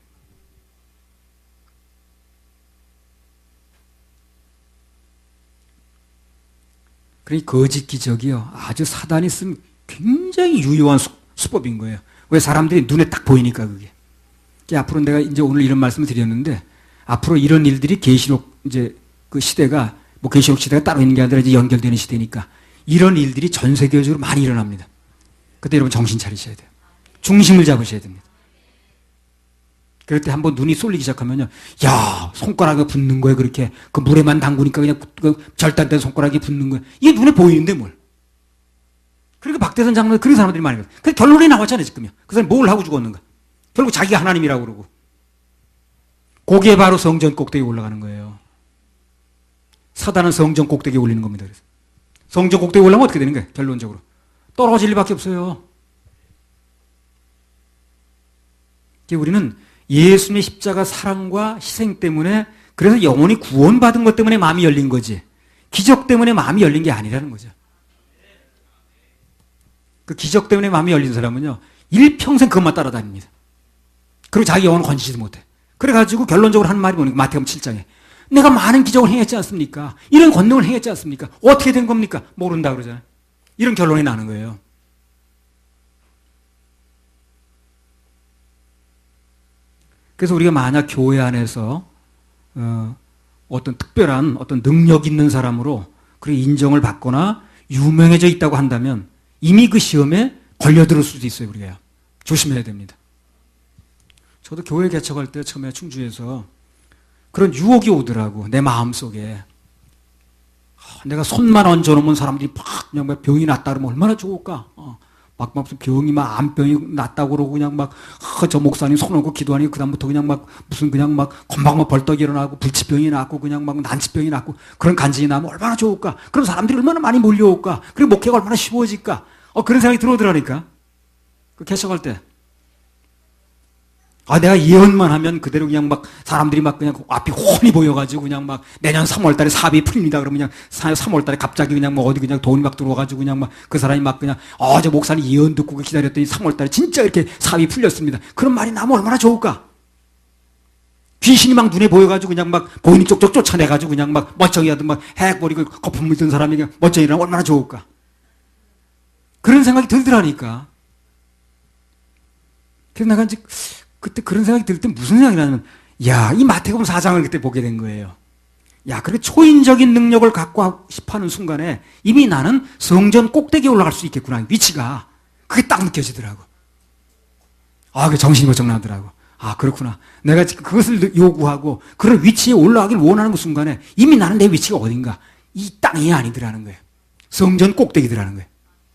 그러니 거짓 기적이요. 아주 사단이 쓴 굉장히 유효한 수법인 거예요. 왜 사람들이 눈에 딱 보이니까 그게. 앞으로 내가 이제 오늘 이런 말씀을 드렸는데 앞으로 이런 일들이 계시록 이제 그 시대가 뭐 계시록 시대가 따로 있는 게 아니라 이제 연결되는 시대니까 이런 일들이 전 세계적으로 많이 일어납니다. 그때 여러분 정신 차리셔야 돼요. 중심을 잡으셔야 됩니다. 그럴 때 한번 눈이 쏠리기 시작하면요. 야, 손가락에 붙는 거예요. 그렇게. 그 물에만 담그니까 그냥 그 절단된 손가락이 붙는 거예요. 이게 눈에 보이는데 뭘. 그러니까 박대선 장로는 그런 사람들이 많이 거예요. 그 결론이 나왔잖아요, 지금요. 그 사람이 뭘 하고 죽었는가. 결국 자기가 하나님이라고 그러고. 그게 바로 성전 꼭대기에 올라가는 거예요. 사단은 성전 꼭대기에 올리는 겁니다. 그래서. 성전 꼭대기에 올라가면 어떻게 되는 거예요? 결론적으로. 떨어질 일밖에 없어요. 우리는 예수님의 십자가 사랑과 희생 때문에 그래서 영혼이 구원받은 것 때문에 마음이 열린 거지 기적 때문에 마음이 열린 게 아니라는 거죠. 그 기적 때문에 마음이 열린 사람은요 일평생 그것만 따라다닙니다. 그리고 자기 영혼을 건지지도 못해. 그래가지고 결론적으로 하는 말이 뭐니까 마태복음 7장에 내가 많은 기적을 행했지 않습니까? 이런 권능을 행했지 않습니까? 어떻게 된 겁니까? 모른다 그러잖아요. 이런 결론이 나는 거예요. 그래서 우리가 만약 교회 안에서 어떤 특별한 어떤 능력 있는 사람으로 그리고 인정을 받거나 유명해져 있다고 한다면 이미 그 시험에 걸려들 수도 있어요. 우리가 조심해야 됩니다. 저도 교회 개척할 때 처음에 충주에서 그런 유혹이 오더라고. 내 마음속에 내가 손만 얹어놓으면 사람들이 막 그냥 막 병이 났다 그러면 얼마나 좋을까. 막 병이 막 암병이 났다고 그러고 그냥 막 저 목사님 손 얹고 기도하니 그다음부터 그냥 막 무슨 그냥 막 건방 막 벌떡 일어나고 불치병이 났고 그냥 막 난치병이 났고 그런 간증이 나면 얼마나 좋을까. 그럼 사람들이 얼마나 많이 몰려올까. 그리고 목회가 얼마나 쉬워질까. 그런 생각이 들어오더라니까. 그 개척할 때. 내가 예언만 하면 그대로 그냥 막 사람들이 막 그냥 앞이 훤히 보여가지고 그냥 막 내년 3월 달에 사업이 풀립니다. 그러면 그냥 3월 달에 갑자기 그냥 뭐 어디 그냥 돈이 막 들어와가지고 그냥 막 그 사람이 막 그냥 저 목사님 예언 듣고 기다렸더니 3월 달에 진짜 이렇게 사업이 풀렸습니다. 그런 말이 나면 얼마나 좋을까? 귀신이 막 눈에 보여가지고 그냥 막 보이는 쪽쪽 쫓아내가지고 그냥 막 멀쩡히하든 막 핵버리고 거품 묻은 사람이 그냥 멀쩡히라면 얼마나 좋을까? 그런 생각이 들더라니까. 그래서 내가 이제 그때 그런 생각이 들 때 무슨 생각이 나냐면 이 마태복음 4장을 그때 보게 된 거예요. 야, 그렇게 초인적인 능력을 갖고 싶어하는 순간에 이미 나는 성전 꼭대기에 올라갈 수 있겠구나. 위치가. 그게 딱 느껴지더라고. 아, 그 정신이 번쩍 나더라고. 아, 그렇구나. 내가 지금 그것을 요구하고 그런 위치에 올라가길 원하는 그 순간에 이미 나는 내 위치가 어딘가. 이 땅이 아니더라는 거예요. 성전 꼭대기더라는 거예요.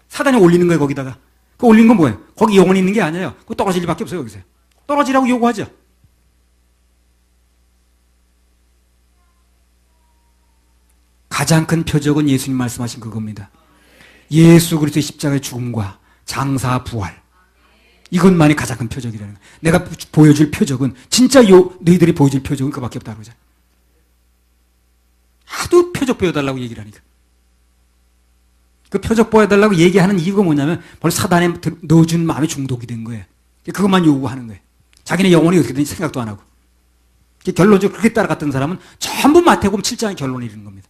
사단이 올리는 거예요, 거기다가. 그 올린 건 뭐예요? 거기 영혼이 있는 게 아니에요. 그거 떨어질 일밖에 없어요, 여기서. 떨어지라고 요구하죠. 가장 큰 표적은 예수님 말씀하신 그겁니다. 예수 그리스도의 십자가의 죽음과 장사 부활. 이것만이 가장 큰 표적이라는 거예요. 내가 보여줄 표적은 진짜 너희들이 보여줄 표적은 그밖에 없다고 그러잖아요. 하도 표적 보여달라고 얘기를 하니까. 그 표적 보여달라고 얘기하는 이유가 뭐냐면 벌써 사단에 넣어준 마음이 중독이 된 거예요. 그것만 요구하는 거예요. 자기네 영혼이 어떻게 되는지 생각도 안 하고. 결론적으로 그렇게 따라갔던 사람은 전부 마태복음 7장의 결론이 이르는 겁니다.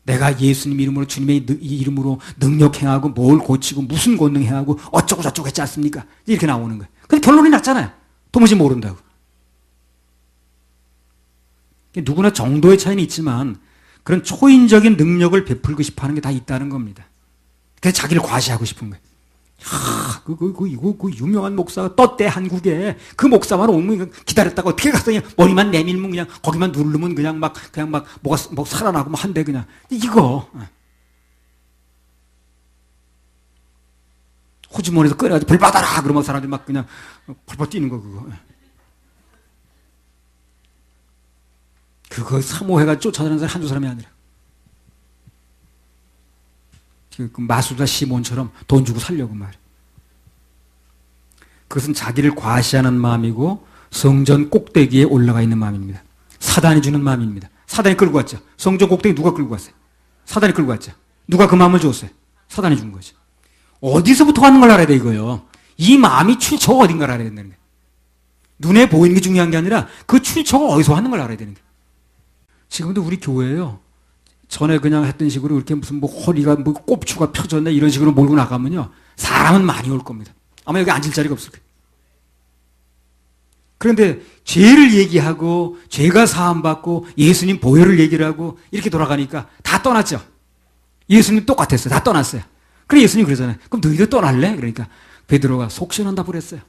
내가 예수님 이름으로 주님의 이름으로 능력 행하고 뭘 고치고 무슨 권능 행하고 어쩌고 저쩌고 했지 않습니까? 이렇게 나오는 거예요. 근데 결론이 났잖아요. 도무지 모른다고. 누구나 정도의 차이는 있지만 그런 초인적인 능력을 베풀고 싶어 하는 게 다 있다는 겁니다. 그래서 자기를 과시하고 싶은 거예요. 그 유명한 목사가 떴대, 한국에. 그 목사만 오면 기다렸다가 어떻게 갔더니 머리만 내밀면 그냥 거기만 누르면 그냥 막 뭐가 살아나고 막 한대, 그냥. 이거. 호주머니에서 꺼내가지고 불 받아라! 그러면 사람들이 막 그냥 펄펄 뛰는 거, 그거. 그거 사모해가 쫓아다니는 사람이 한두 사람이 아니라. 그 마수다 시몬처럼 돈 주고 살려고 말이에요. 그것은 자기를 과시하는 마음이고 성전 꼭대기에 올라가 있는 마음입니다. 사단이 주는 마음입니다. 사단이 끌고 왔죠. 성전 꼭대기 누가 끌고 왔어요? 사단이 끌고 왔죠. 누가 그 마음을 줬어요? 사단이 준 거죠. 어디서부터 왔는 걸 알아야 돼, 이거요. 이 마음이 출처가 어딘가를 알아야 된다는 거예요. 눈에 보이는 게 중요한 게 아니라 그 출처가 어디서 왔는 걸 알아야 되는 거예요. 지금도 우리 교회에요. 전에 그냥 했던 식으로 이렇게 무슨 뭐 허리가 뭐 꼽추가 펴졌네 이런 식으로 몰고 나가면요. 사람은 많이 올 겁니다. 아마 여기 앉을 자리가 없을 거예요. 그런데 죄를 얘기하고 죄가 사함받고 예수님 보혈을 얘기를 하고 이렇게 돌아가니까 다 떠났죠. 예수님 똑같았어요. 다 떠났어요. 그래 예수님 그러잖아요. 그럼 너희도 떠날래? 그러니까 베드로가 속시원한 답을 했어요.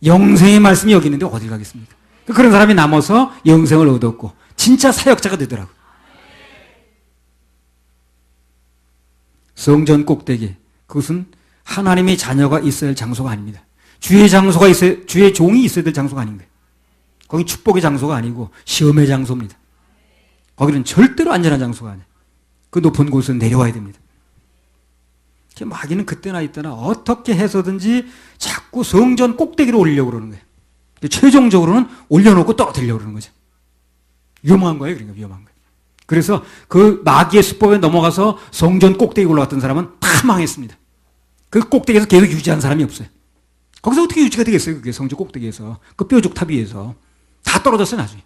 영생의 말씀이 여기 있는데 어딜 가겠습니까? 그런 사람이 남아서 영생을 얻었고 진짜 사역자가 되더라고요. 성전 꼭대기, 그것은 하나님의 자녀가 있어야 할 장소가 아닙니다. 주의 장소가 있어야, 주의 종이 있어야 될 장소가 아닌 거예요. 거기 축복의 장소가 아니고 시험의 장소입니다. 거기는 절대로 안전한 장소가 아니에요. 그 높은 곳은 내려와야 됩니다. 마귀는 그때나 이때나 어떻게 해서든지 자꾸 성전 꼭대기로 올리려고 그러는 거예요. 최종적으로는 올려놓고 떨어뜨리려고 그러는 거죠. 위험한 거예요. 그러니까 위험한 거예요. 그래서 그 마귀의 수법에 넘어가서 성전 꼭대기에 올라갔던 사람은 다 망했습니다. 그 꼭대기에서 계속 유지한 사람이 없어요. 거기서 어떻게 유지가 되겠어요? 그게 성전 꼭대기에서. 그 뾰족탑 위에서. 다 떨어졌어요, 나중에.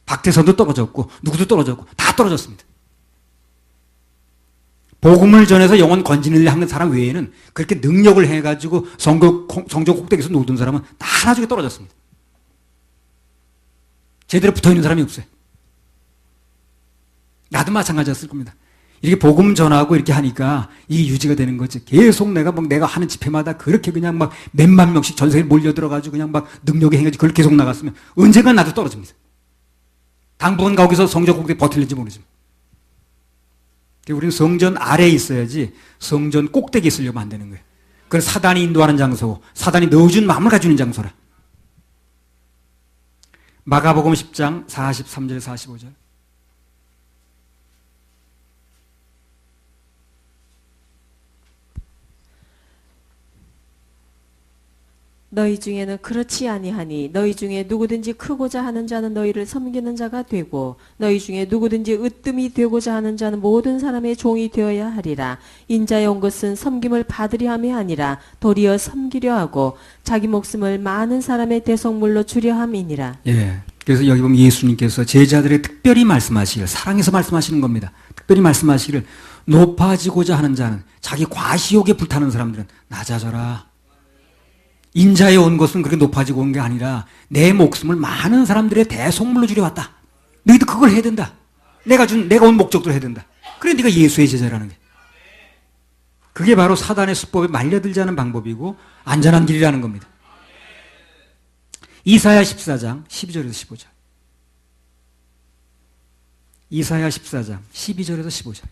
박태선도 떨어졌고, 누구도 떨어졌고, 다 떨어졌습니다. 복음을 전해서 영혼 건지는 일 하는 사람 외에는 그렇게 능력을 해가지고 성전 꼭대기에서 놀던 사람은 다 나중에 떨어졌습니다. 제대로 붙어있는 사람이 없어요. 나도 마찬가지였을 겁니다. 이렇게 복음 전하고 이렇게 하니까 이게 유지가 되는 거지. 계속 내가 하는 집회마다 그렇게 그냥 막 몇만 명씩 전 세계에 몰려들어가지고 그냥 막 능력이 행해가지고 그걸 계속 나갔으면 언젠가 나도 떨어집니다. 당분간 거기서 성전 꼭대기 버틸는지 모르지만. 우리는 성전 아래에 있어야지 성전 꼭대기에 있으려면 안 되는 거예요. 그건 사단이 인도하는 장소고 사단이 넣어준 마음을 가지고 있는 장소라. 마가복음 10장 43절 45절. 너희 중에는 그렇지 아니하니 너희 중에 누구든지 크고자 하는 자는 너희를 섬기는 자가 되고 너희 중에 누구든지 으뜸이 되고자 하는 자는 모든 사람의 종이 되어야 하리라. 인자에 온 것은 섬김을 받으려 함이 아니라 도리어 섬기려 하고 자기 목숨을 많은 사람의 대속물로 주려 함이니라. 예. 그래서 여기 보면 예수님께서 제자들에게 특별히 말씀하시기를, 사랑해서 말씀하시는 겁니다. 특별히 말씀하시기를, 높아지고자 하는 자는, 자기 과시욕에 불타는 사람들은 낮아져라. 인자에 온 것은 그렇게 높아지고 온 게 아니라 내 목숨을 많은 사람들의 대속물로 주려 왔다. 너희도 그걸 해야 된다. 내가 온 목적대로 해야 된다. 그래 네가 예수의 제자라는 게. 그게 바로 사단의 수법에 말려들지 않은 방법이고 안전한 길이라는 겁니다. 이사야 14장 12절에서 15절. 이사야 14장 12절에서 15절.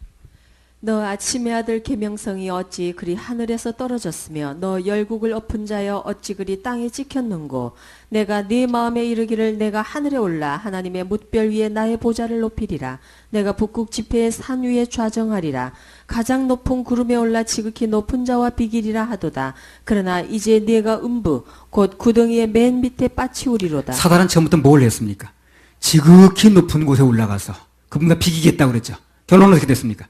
너 아침의 아들 계명성이 어찌 그리 하늘에서 떨어졌으며 너 열국을 엎은 자여 어찌 그리 땅에 찍혔는고 내가 네 마음에 이르기를 내가 하늘에 올라 하나님의 뭇별 위에 나의 보좌를 높이리라 내가 북극 지폐의 산 위에 좌정하리라 가장 높은 구름에 올라 지극히 높은 자와 비기리라 하도다 그러나 이제 네가 음부 곧 구덩이의 맨 밑에 빠치우리로다. 사단은 처음부터 뭘 했습니까? 지극히 높은 곳에 올라가서 그분과 비기겠다고 그랬죠. 결론은 어떻게 됐습니까?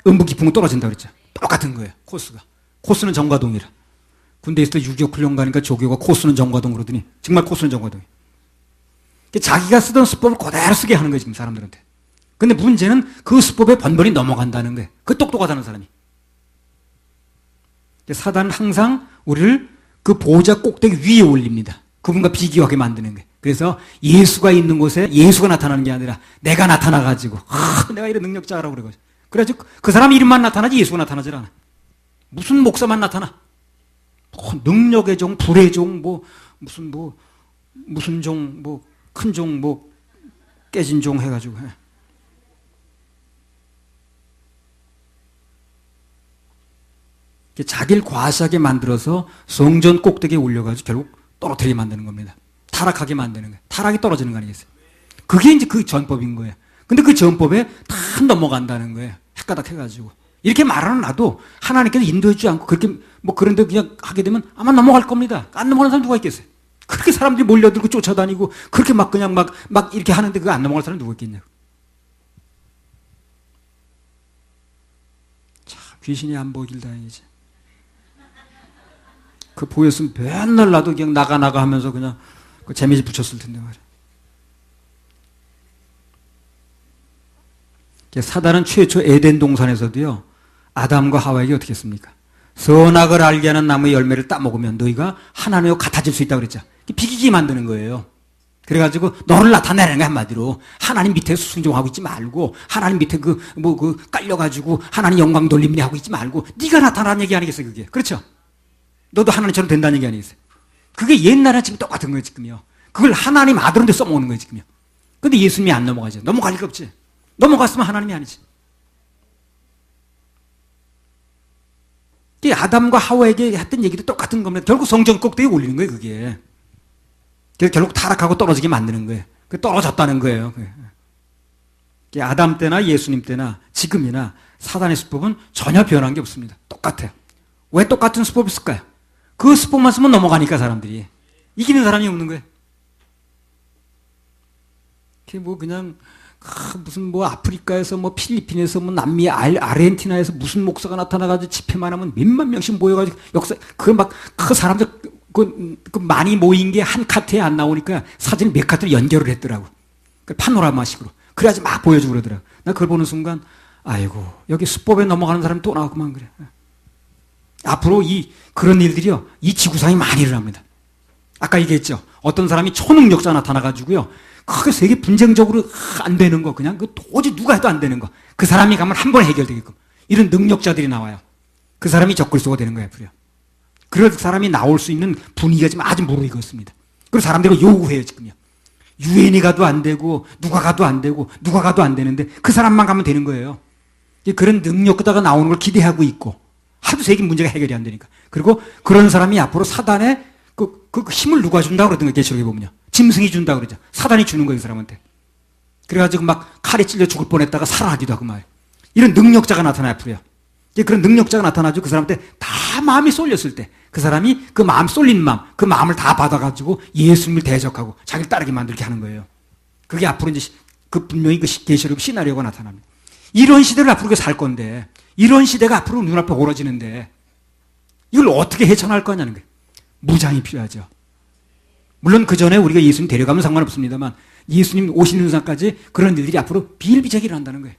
음부 깊은 곳 떨어진다고 그랬죠. 똑같은 거예요. 코스는 정과동이라. 군대에 있을 때 6.25 훈련 가니까 조교가 코스는 정과동 그러더니 정말 코스는 정과동이에요. 자기가 쓰던 수법을 그대로 쓰게 하는 거예요, 지금 사람들한테. 근데 문제는 그 수법에 번번이 넘어간다는 거예요. 그 똑똑하다는 사람이. 사단은 항상 우리를 그 보호자 꼭대기 위에 올립니다. 그분과 비교하게 만드는 거예요. 그래서 예수가 있는 곳에 예수가 나타나는 게 아니라 내가 나타나가지고 내가 이런 능력자라고 그러거든요. 그래가지고 그 사람 이름만 나타나지 예수가 나타나질 않아. 무슨 목사만 나타나. 능력의 종, 불의 종, 무슨 종, 큰 종, 깨진 종 해가지고. 자기를 과시하게 만들어서 성전 꼭대기에 올려가지고 결국 떨어뜨리게 만드는 겁니다. 타락하게 만드는 거예요. 타락이 떨어지는 거 아니겠어요? 그게 이제 그 전법인 거예요. 근데 그 전법에 다 넘어간다는 거예요. 헷가닥 해가지고. 이렇게 말하는 나도 하나님께서 인도해주지 않고 그렇게 그런데 그냥 하게 되면 아마 넘어갈 겁니다. 안 넘어가는 사람 누가 있겠어요? 그렇게 사람들이 몰려들고 쫓아다니고 그렇게 그냥 이렇게 하는데 그거 안 넘어갈 사람 누가 있겠냐고. 참, 귀신이 안 보이길 다행이지. 그 보였으면 맨날 나도 그냥 나가 하면서 그냥 그 재미지 붙였을 텐데 말이야. 사단은 최초 에덴 동산에서도요, 아담과 하와에게 어떻게 했습니까? 선악을 알게 하는 나무의 열매를 따먹으면 너희가 하나님과 같아질 수 있다고 그랬죠. 비기게 만드는 거예요. 그래가지고 너를 나타내는 거야, 한마디로. 하나님 밑에 순종하고 있지 말고, 하나님 밑에 깔려가지고 하나님 영광 돌림이 하고 있지 말고, 네가 나타나는 얘기 아니겠어요, 그게. 그렇죠? 너도 하나님처럼 된다는 얘기 아니겠어요? 그게 옛날에 지금 똑같은 거예요, 지금요. 그걸 하나님 아들한테 써먹는 거예요, 지금요. 근데 예수님이 안 넘어가죠. 넘어갈 리가 없지. 넘어갔으면 하나님이 아니지. 아담과 하와에게 했던 얘기도 똑같은 겁니다. 결국 성전 꼭대기에 올리는 거예요, 그게. 그래서 결국 타락하고 떨어지게 만드는 거예요. 떨어졌다는 거예요. 아담 때나 예수님 때나 지금이나 사단의 수법은 전혀 변한 게 없습니다. 똑같아요. 왜 똑같은 수법을 쓸까요? 그 수법만 쓰면 넘어가니까 사람들이. 이기는 사람이 없는 거예요. 그냥 무슨 아프리카에서 필리핀에서 남미 아르헨티나에서 무슨 목사가 나타나가지고 집회만 하면 몇만 명씩 모여가지고 역사 그 사람들 그 많이 모인 게 한 카트에 안 나오니까 사진 몇 카트를 연결을 했더라고. 파노라마식으로. 그래야지 막 보여주고 그러더라고. 나 그걸 보는 순간 아이고 여기 수법에 넘어가는 사람이 또 나왔구만 그래. 앞으로 그런 일들이요 이 지구상에 많이 일어납니다. 아까 얘기했죠. 어떤 사람이 초능력자 나타나가지고요. 크게 세계 분쟁적으로 안 되는 거 그냥 도저히 누가 해도 안 되는 거. 그 사람이 가면 한 번에 해결되게끔. 이런 능력자들이 나와요. 그 사람이 적글소가 되는 거예요. 앞으로요. 그런 사람이 나올 수 있는 분위기가 지금 아주 무르익었습니다. 그리고 사람들이 요구해요. 지금요. 유엔이 가도 안 되고 누가 가도 안 되고 누가 가도 안 되는데 그 사람만 가면 되는 거예요. 그런 능력자가 나오는 걸 기대하고 있고 하도 세계 문제가 해결이 안 되니까. 그리고 그런 사람이 앞으로 사단의 그 힘을 누가 준다고 그러던가 계시록에 보면요. 짐승이 준다고 그러죠. 사단이 주는 거예요, 그 사람한테. 그래가지고 칼에 찔려 죽을 뻔했다가 살아나기도 하고 말이에요. 이런 능력자가 나타나요, 앞으로요. 그런 능력자가 나타나죠. 그 사람한테 다 마음이 쏠렸을 때, 그 사람이 그 마음 쏠린 마음, 그 마음을 다 받아가지고 예수님을 대적하고 자기를 따르게 만들게 하는 거예요. 그게 앞으로 이제 분명히 그 계시록 시나리오가 나타납니다. 이런 시대를 앞으로 살 건데, 이런 시대가 앞으로 눈앞에 오러지는데, 이걸 어떻게 헤쳐나갈 거냐는 거예요. 무장이 필요하죠. 물론 그 전에 우리가 예수님 데려가면 상관없습니다만 예수님 오시는 순간까지 그런 일들이 앞으로 비일비재하게 일어난다는 거예요.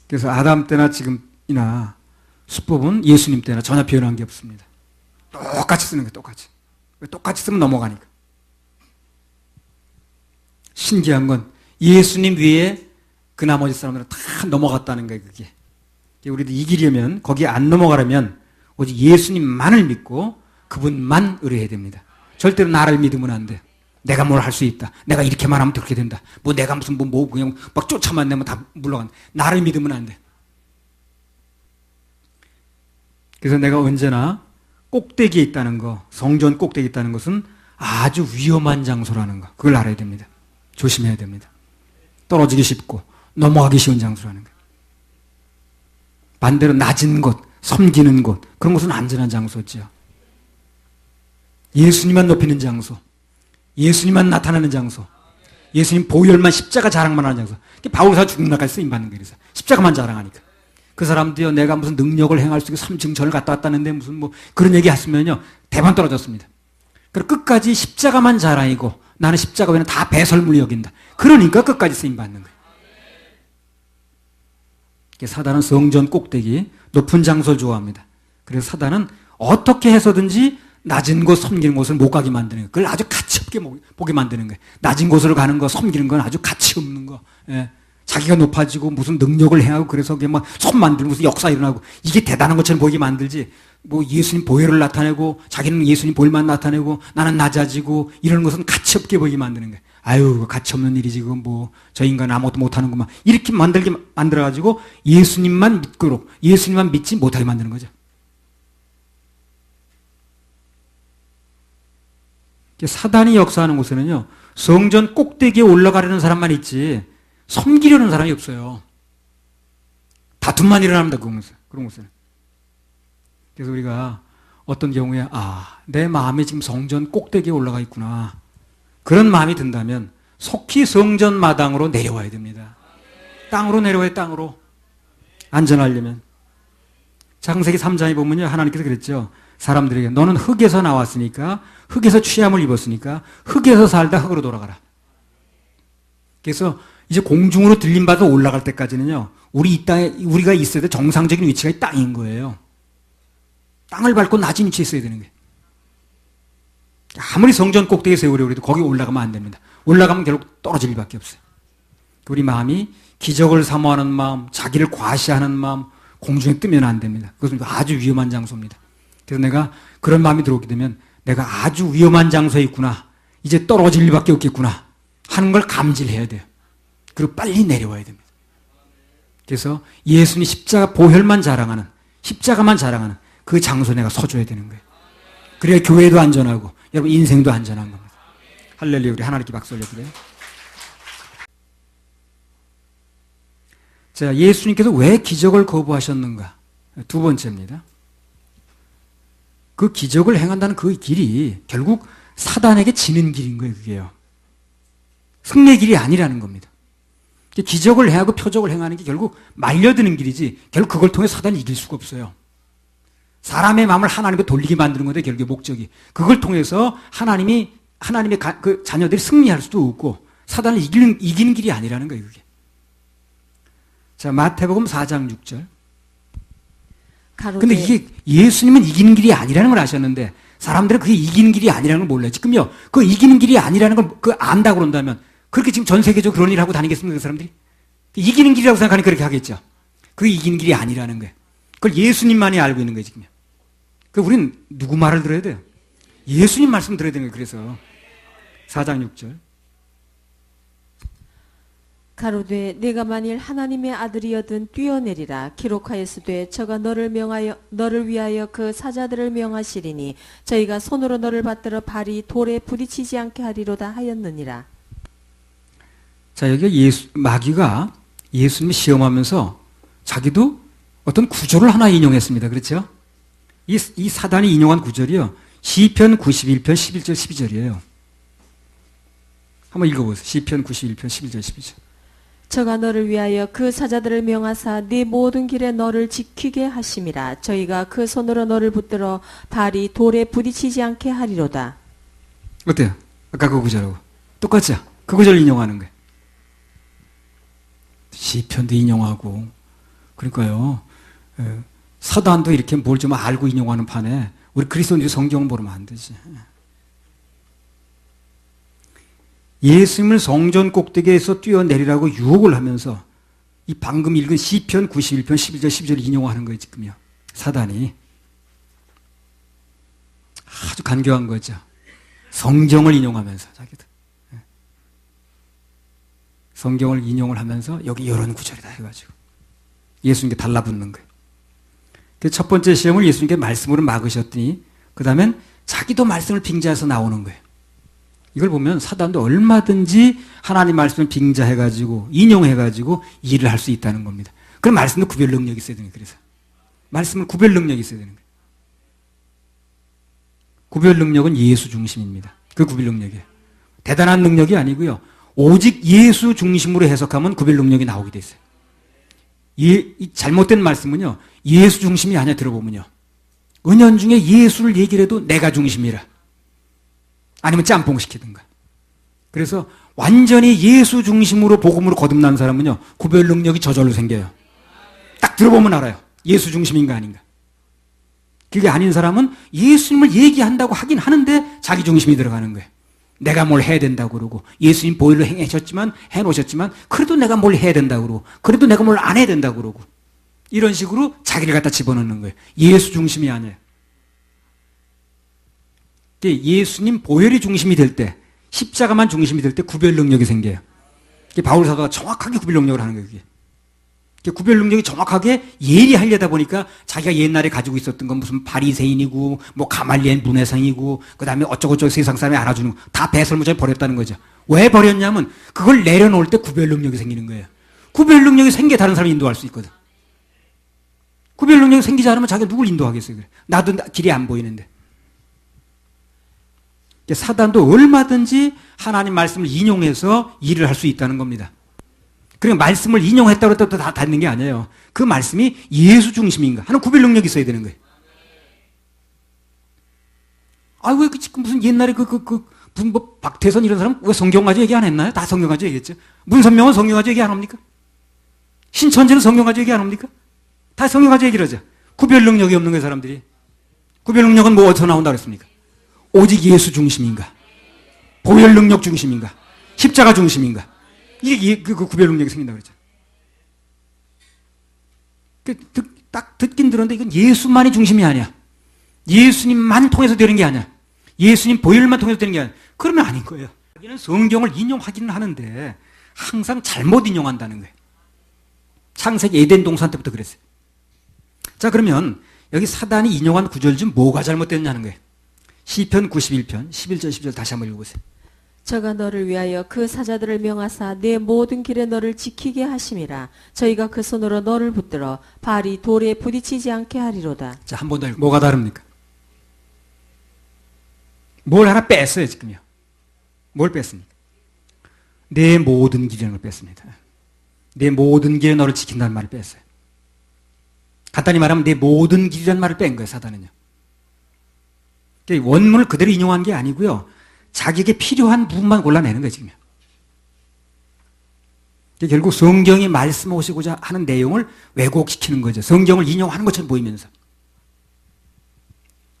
그래서 아담 때나 지금이나 수법은 예수님 때나 전혀 변한 게 없습니다. 똑같이 쓰는 거예요. 똑같이. 똑같이 쓰면 넘어가니까. 신기한 건 예수님 위에 그 나머지 사람들은 다 넘어갔다는 거예요. 그게. 우리도 이기려면 거기에 안 넘어가려면 오직 예수님만을 믿고 그분만 의뢰해야 됩니다. 절대로 나를 믿으면 안 돼. 내가 뭘 할 수 있다. 내가 이렇게만 하면 그렇게 된다. 뭐 내가 무슨 뭐 그냥 막 쫓아만 내면 다 물러간다. 나를 믿으면 안 돼. 그래서 내가 언제나 꼭대기에 있다는 거, 성전 꼭대기에 있다는 것은 아주 위험한 장소라는 거. 그걸 알아야 됩니다. 조심해야 됩니다. 떨어지기 쉽고 넘어가기 쉬운 장소라는 거. 반대로 낮은 곳, 섬기는 곳, 그런 곳은 안전한 장소죠. 예수님만 높이는 장소, 예수님만 나타나는 장소, 예수님 보혈만 십자가 자랑만 하는 장소. 바울사 죽는 날까지 쓰임받는 거예요. 그래서 십자가만 자랑하니까. 그 사람들이요, 내가 무슨 능력을 행할 수 있고 3층 절을 갔다 왔다는데 무슨 뭐 그런 얘기 했으면요, 대반 떨어졌습니다. 그리고 끝까지 십자가만 자랑이고 나는 십자가 외에는 다 배설물로 여긴다. 그러니까 끝까지 쓰임받는 거예요. 사단은 성전 꼭대기, 높은 장소를 좋아합니다. 그래서 사단은 어떻게 해서든지 낮은 곳, 섬기는 곳을 못 가게 만드는 거예요. 그걸 아주 가치 없게 보게 만드는 거예요. 낮은 곳으로 가는 거, 섬기는 건 아주 가치 없는 거. 예. 자기가 높아지고 무슨 능력을 행하고 그래서 그게 막 손 만들고 무슨 역사 일어나고 이게 대단한 것처럼 보이게 만들지. 뭐 예수님 보혈을 나타내고 자기는 예수님 보혈만 나타내고 나는 낮아지고 이런 것은 가치 없게 보이게 만드는 거예요. 아유, 가치 없는 일이지. 그건 뭐 저 인간 아무것도 못하는구만. 이렇게 만들어가지고 예수님만 믿도록, 예수님만 믿지 못하게 만드는 거죠. 사단이 역사하는 곳에는요, 성전 꼭대기에 올라가려는 사람만 있지 섬기려는 사람이 없어요. 다툼만 일어납니다. 그런 곳에는. 그래서 우리가 어떤 경우에 내 마음이 지금 성전 꼭대기에 올라가 있구나, 그런 마음이 든다면 속히 성전 마당으로 내려와야 됩니다. 땅으로 내려와야 땅으로. 안전하려면. 창세기 3장에 보면요, 하나님께서 그랬죠. 사람들에게 너는 흙에서 나왔으니까, 흙에서 취함을 입었으니까 흙에서 살다 흙으로 돌아가라. 그래서 이제 공중으로 들림받아 올라갈 때까지는요, 우리 이 땅에, 우리가 있어야 될 정상적인 위치가 이 땅인 거예요. 땅을 밟고 낮은 위치에 있어야 되는 거예요. 아무리 성전 꼭대기에 세우려고 해도 거기 올라가면 안 됩니다. 올라가면 결국 떨어질 일밖에 없어요. 우리 마음이 기적을 사모하는 마음, 자기를 과시하는 마음, 공중에 뜨면 안 됩니다. 그것은 아주 위험한 장소입니다. 그래서 내가 그런 마음이 들어오게 되면 내가 아주 위험한 장소에 있구나, 이제 떨어질 일밖에 없겠구나 하는 걸 감지해야 돼요. 그리고 빨리 내려와야 됩니다. 그래서 예수님 십자가 보혈만 자랑하는, 십자가만 자랑하는 그 장소에 내가 서줘야 되는 거예요. 그래야 교회도 안전하고 여러분 인생도 안전한 겁니다. 할렐루야. 우리 하나님께 박수 올려드려요. 자, 예수님께서 왜 기적을 거부하셨는가? 두 번째입니다. 그 기적을 행한다는 그 길이 결국 사단에게 지는 길인 거예요. 그게요. 승리의 길이 아니라는 겁니다. 기적을 행하고 표적을 행하는 게 결국 말려드는 길이지 결국 그걸 통해 사단을 이길 수가 없어요. 사람의 마음을 하나님께 돌리게 만드는 건데 결국의 목적이. 그걸 통해서 하나님의 그 자녀들이 승리할 수도 없고 사단을 이기는 길이 아니라는 거예요. 그게. 자, 마태복음 4장 6절. 근데 이게 예수님은 이기는 길이 아니라는 걸 아셨는데 사람들은 그게 이기는 길이 아니라는 걸 몰라요. 지금요, 그 이기는 길이 아니라는 걸 안다고 그런다면 그렇게 지금 전 세계적으로 그런 일을 하고 다니겠습니까? 그 사람들이? 이기는 길이라고 생각하니 그렇게 하겠죠. 그게 이기는 길이 아니라는 거예요. 그걸 예수님만이 알고 있는 거예요, 지금요. 우리는 누구 말을 들어야 돼요? 예수님 말씀 들어야 되는 거예요. 그래서 4장 6절. 가로되 네가 만일 하나님의 아들이여든 뛰어내리라. 기록하였으되 저가 너를 위하여 그 사자들을 명하시리니 저희가 손으로 너를 받들어 발이 돌에 부딪히지 않게 하리로다 하였느니라. 자, 여기 마귀가 예수님을 시험하면서 자기도 어떤 구절을 하나 인용했습니다. 그렇죠? 이 사단이 인용한 구절이요, 시편 91편 11절 12절이에요. 한번 읽어보세요. 시편 91편 11절 12절. 저가 너를 위하여 그 사자들을 명하사 네 모든 길에 너를 지키게 하심이라. 저희가 그 손으로 너를 붙들어 발이 돌에 부딪히지 않게 하리로다. 어때요? 아까 그 구절하고 똑같죠? 그 구절 인용하는 거예요. 시편도 인용하고. 그러니까요, 사단도 이렇게 뭘 좀 알고 인용하는 판에 우리 그리스도인들이 성경을 모르면 안 되지. 예수님을 성전 꼭대기에서 뛰어내리라고 유혹을 하면서 이 방금 읽은 시편 91편 11절 12절 인용하는 거예요, 지금요. 사단이. 아주 간교한 거죠. 성경을 인용하면서 자기들. 성경을 인용을 하면서 여기 이런 구절이다 해가지고 예수님께 달라붙는 거예요. 첫 번째 시험을 예수님께 말씀으로 막으셨더니 그 다음엔 자기도 말씀을 빙자해서 나오는 거예요. 이걸 보면 사단도 얼마든지 하나님 말씀을 빙자해가지고 인용해가지고 일을 할 수 있다는 겁니다. 그럼 말씀도 구별 능력이 있어야 되는 거예요. 그래서 말씀을 구별 능력이 있어야 되는 거예요. 구별 능력은 예수 중심입니다. 그 구별 능력이에요. 대단한 능력이 아니고요. 오직 예수 중심으로 해석하면 구별 능력이 나오게 돼 있어요. 이 잘못된 말씀은요. 예수 중심이 아니야 들어보면요. 은연중에 예수를 얘기를 해도 내가 중심이라. 아니면 짬뽕 시키든가. 그래서 완전히 예수 중심으로 복음으로 거듭난 사람은요. 구별 능력이 저절로 생겨요. 딱 들어보면 알아요. 예수 중심인가 아닌가. 그게 아닌 사람은 예수님을 얘기한다고 하긴 하는데 자기 중심이 들어가는 거예요. 내가 뭘 해야 된다고 그러고 예수님 보혈로 해놓으셨지만 그래도 내가 뭘 해야 된다고 그러고 그래도 내가 뭘 안 해야 된다고 그러고 이런 식으로 자기를 갖다 집어넣는 거예요. 예수 중심이 아니에요. 예수님 보혈이 중심이 될 때 십자가만 중심이 될 때 구별 능력이 생겨요. 바울 사도가 정확하게 구별 능력을 하는 거예요. 구별 능력이 정확하게 예리하려다 보니까 자기가 옛날에 가지고 있었던 건 무슨 바리새인이고 뭐 가말리엘 문해상이고 그 다음에 어쩌고저쩌고 세상 사람이 알아주는 거 다 배설무자에 버렸다는 거죠. 왜 버렸냐면 그걸 내려놓을 때 구별 능력이 생기는 거예요. 구별 능력이 생겨 다른 사람을 인도할 수 있거든. 구별 능력이 생기지 않으면 자기가 누굴 인도하겠어요. 그래. 나도 길이 안 보이는데. 사단도 얼마든지 하나님 말씀을 인용해서 일을 할 수 있다는 겁니다. 그러니까 말씀을 인용했다고 해도 다 닿는 게 아니에요. 그 말씀이 예수 중심인가 하는 구별 능력이 있어야 되는 거예요. 왜 지금 무슨 옛날에 무슨 뭐 박태선 이런 사람 왜 성경 가지고 얘기 안 했나요? 다 성경 가지고 얘기했죠. 문선명은 성경 가지고 얘기 안 합니까? 신천지는 성경 가지고 얘기 안 합니까? 다 성경 가지고 얘기를 하죠. 구별 능력이 없는 거예요, 사람들이. 구별 능력은 뭐 어디서 나온다 그랬습니까? 오직 예수 중심인가? 보혈 능력 중심인가? 십자가 중심인가? 이게 그 구별 능력이 생긴다고 그랬죠. 딱 듣긴 들었는데 이건 예수만이 중심이 아니야. 예수님만 통해서 되는 게 아니야. 예수님 보혈만 통해서 되는 게 아니야. 그러면 아닌 거예요. 자기는 성경을 인용하기는 하는데 항상 잘못 인용한다는 거예요. 창세기 에덴 동산 때부터 그랬어요. 자, 그러면 여기 사단이 인용한 구절 중 뭐가 잘못됐냐는 거예요. 시편 91편 11절 12절 다시 한번 읽어보세요. 저가 너를 위하여 그 사자들을 명하사 내 모든 길에 너를 지키게 하심이라. 저희가 그 손으로 너를 붙들어 발이 돌에 부딪히지 않게 하리로다. 자, 한 번 더 읽고 뭐가 다릅니까? 뭘 하나 뺐어요 지금요. 뭘 뺐습니까? 내 모든 길이라는 걸 뺐습니다. 내 모든 길에 너를 지킨다는 말을 뺐어요. 간단히 말하면 내 모든 길이라는 말을 뺀 거예요, 사단은요. 원문을 그대로 인용한 게 아니고요. 자기에게 필요한 부분만 골라내는 거예요, 지금. 결국 성경이 말씀하시고자 하는 내용을 왜곡시키는 거죠. 성경을 인용하는 것처럼 보이면서.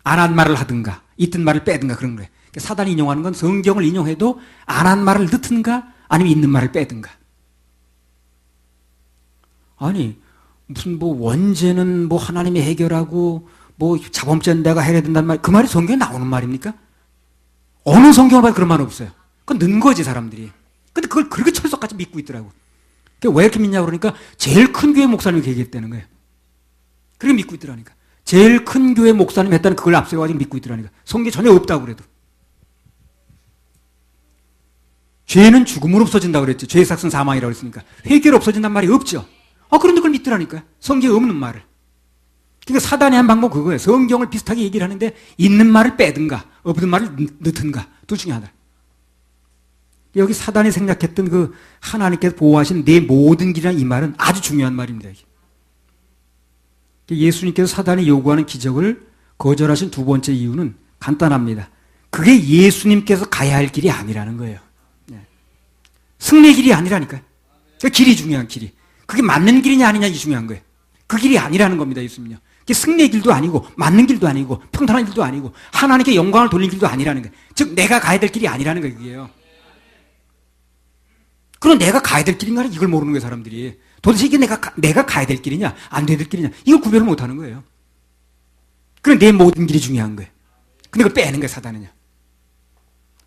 안 한 말을 하든가, 있던 말을 빼든가 그런 거예요. 사단이 인용하는 건 성경을 인용해도 안 한 말을 넣든가 아니면 있는 말을 빼든가. 아니, 무슨 뭐 원죄는 뭐 하나님이 해결하고 뭐 자범죄는 내가 해야 된다는 말, 그 말이 성경에 나오는 말입니까? 어느 성경을 봐도 그런 말 없어요. 그건 넣은 거지, 사람들이. 근데 그걸 그렇게 철석같이 믿고 있더라고. 왜 이렇게 믿냐고 그러니까 제일 큰 교회 목사님이 얘기했다는 거예요. 그렇게 믿고 있더라니까. 제일 큰 교회 목사님 했다는 그걸 앞세워가지고 믿고 있더라니까. 성경에 전혀 없다고 그래도. 죄는 죽음으로 없어진다고 그랬죠. 죄의 삭은 사망이라고 그랬으니까. 회개로 없어진다는 말이 없죠. 그런데 그걸 믿더라니까요. 성경에 없는 말을. 그러니까 사단이 한 방법 그거예요. 성경을 비슷하게 얘기를 하는데 있는 말을 빼든가 없는 말을 넣든가 둘 중에 하나. 여기 사단이 생각했던 그 하나님께서 보호하신 내 모든 길이라는 이 말은 아주 중요한 말입니다. 예수님께서 사단이 요구하는 기적을 거절하신 두 번째 이유는 간단합니다. 그게 예수님께서 가야 할 길이 아니라는 거예요. 승리의 길이 아니라니까요. 그 길이 중요한 길이. 그게 맞는 길이냐 아니냐 이 중요한 거예요. 그 길이 아니라는 겁니다, 예수님은요. 이게 승리의 길도 아니고 맞는 길도 아니고 평탄한 길도 아니고 하나님께 영광을 돌리는 길도 아니라는 거예요. 즉 내가 가야 될 길이 아니라는 거예요. 그게요. 그럼 내가 가야 될 길인가는 이걸 모르는 거예요. 사람들이. 도대체 이게 내가 가야 될 길이냐 안 돼야 될 길이냐 이걸 구별을 못하는 거예요. 그럼 내 모든 길이 중요한 거예요. 근데 그걸 빼는 거예요. 사단은요.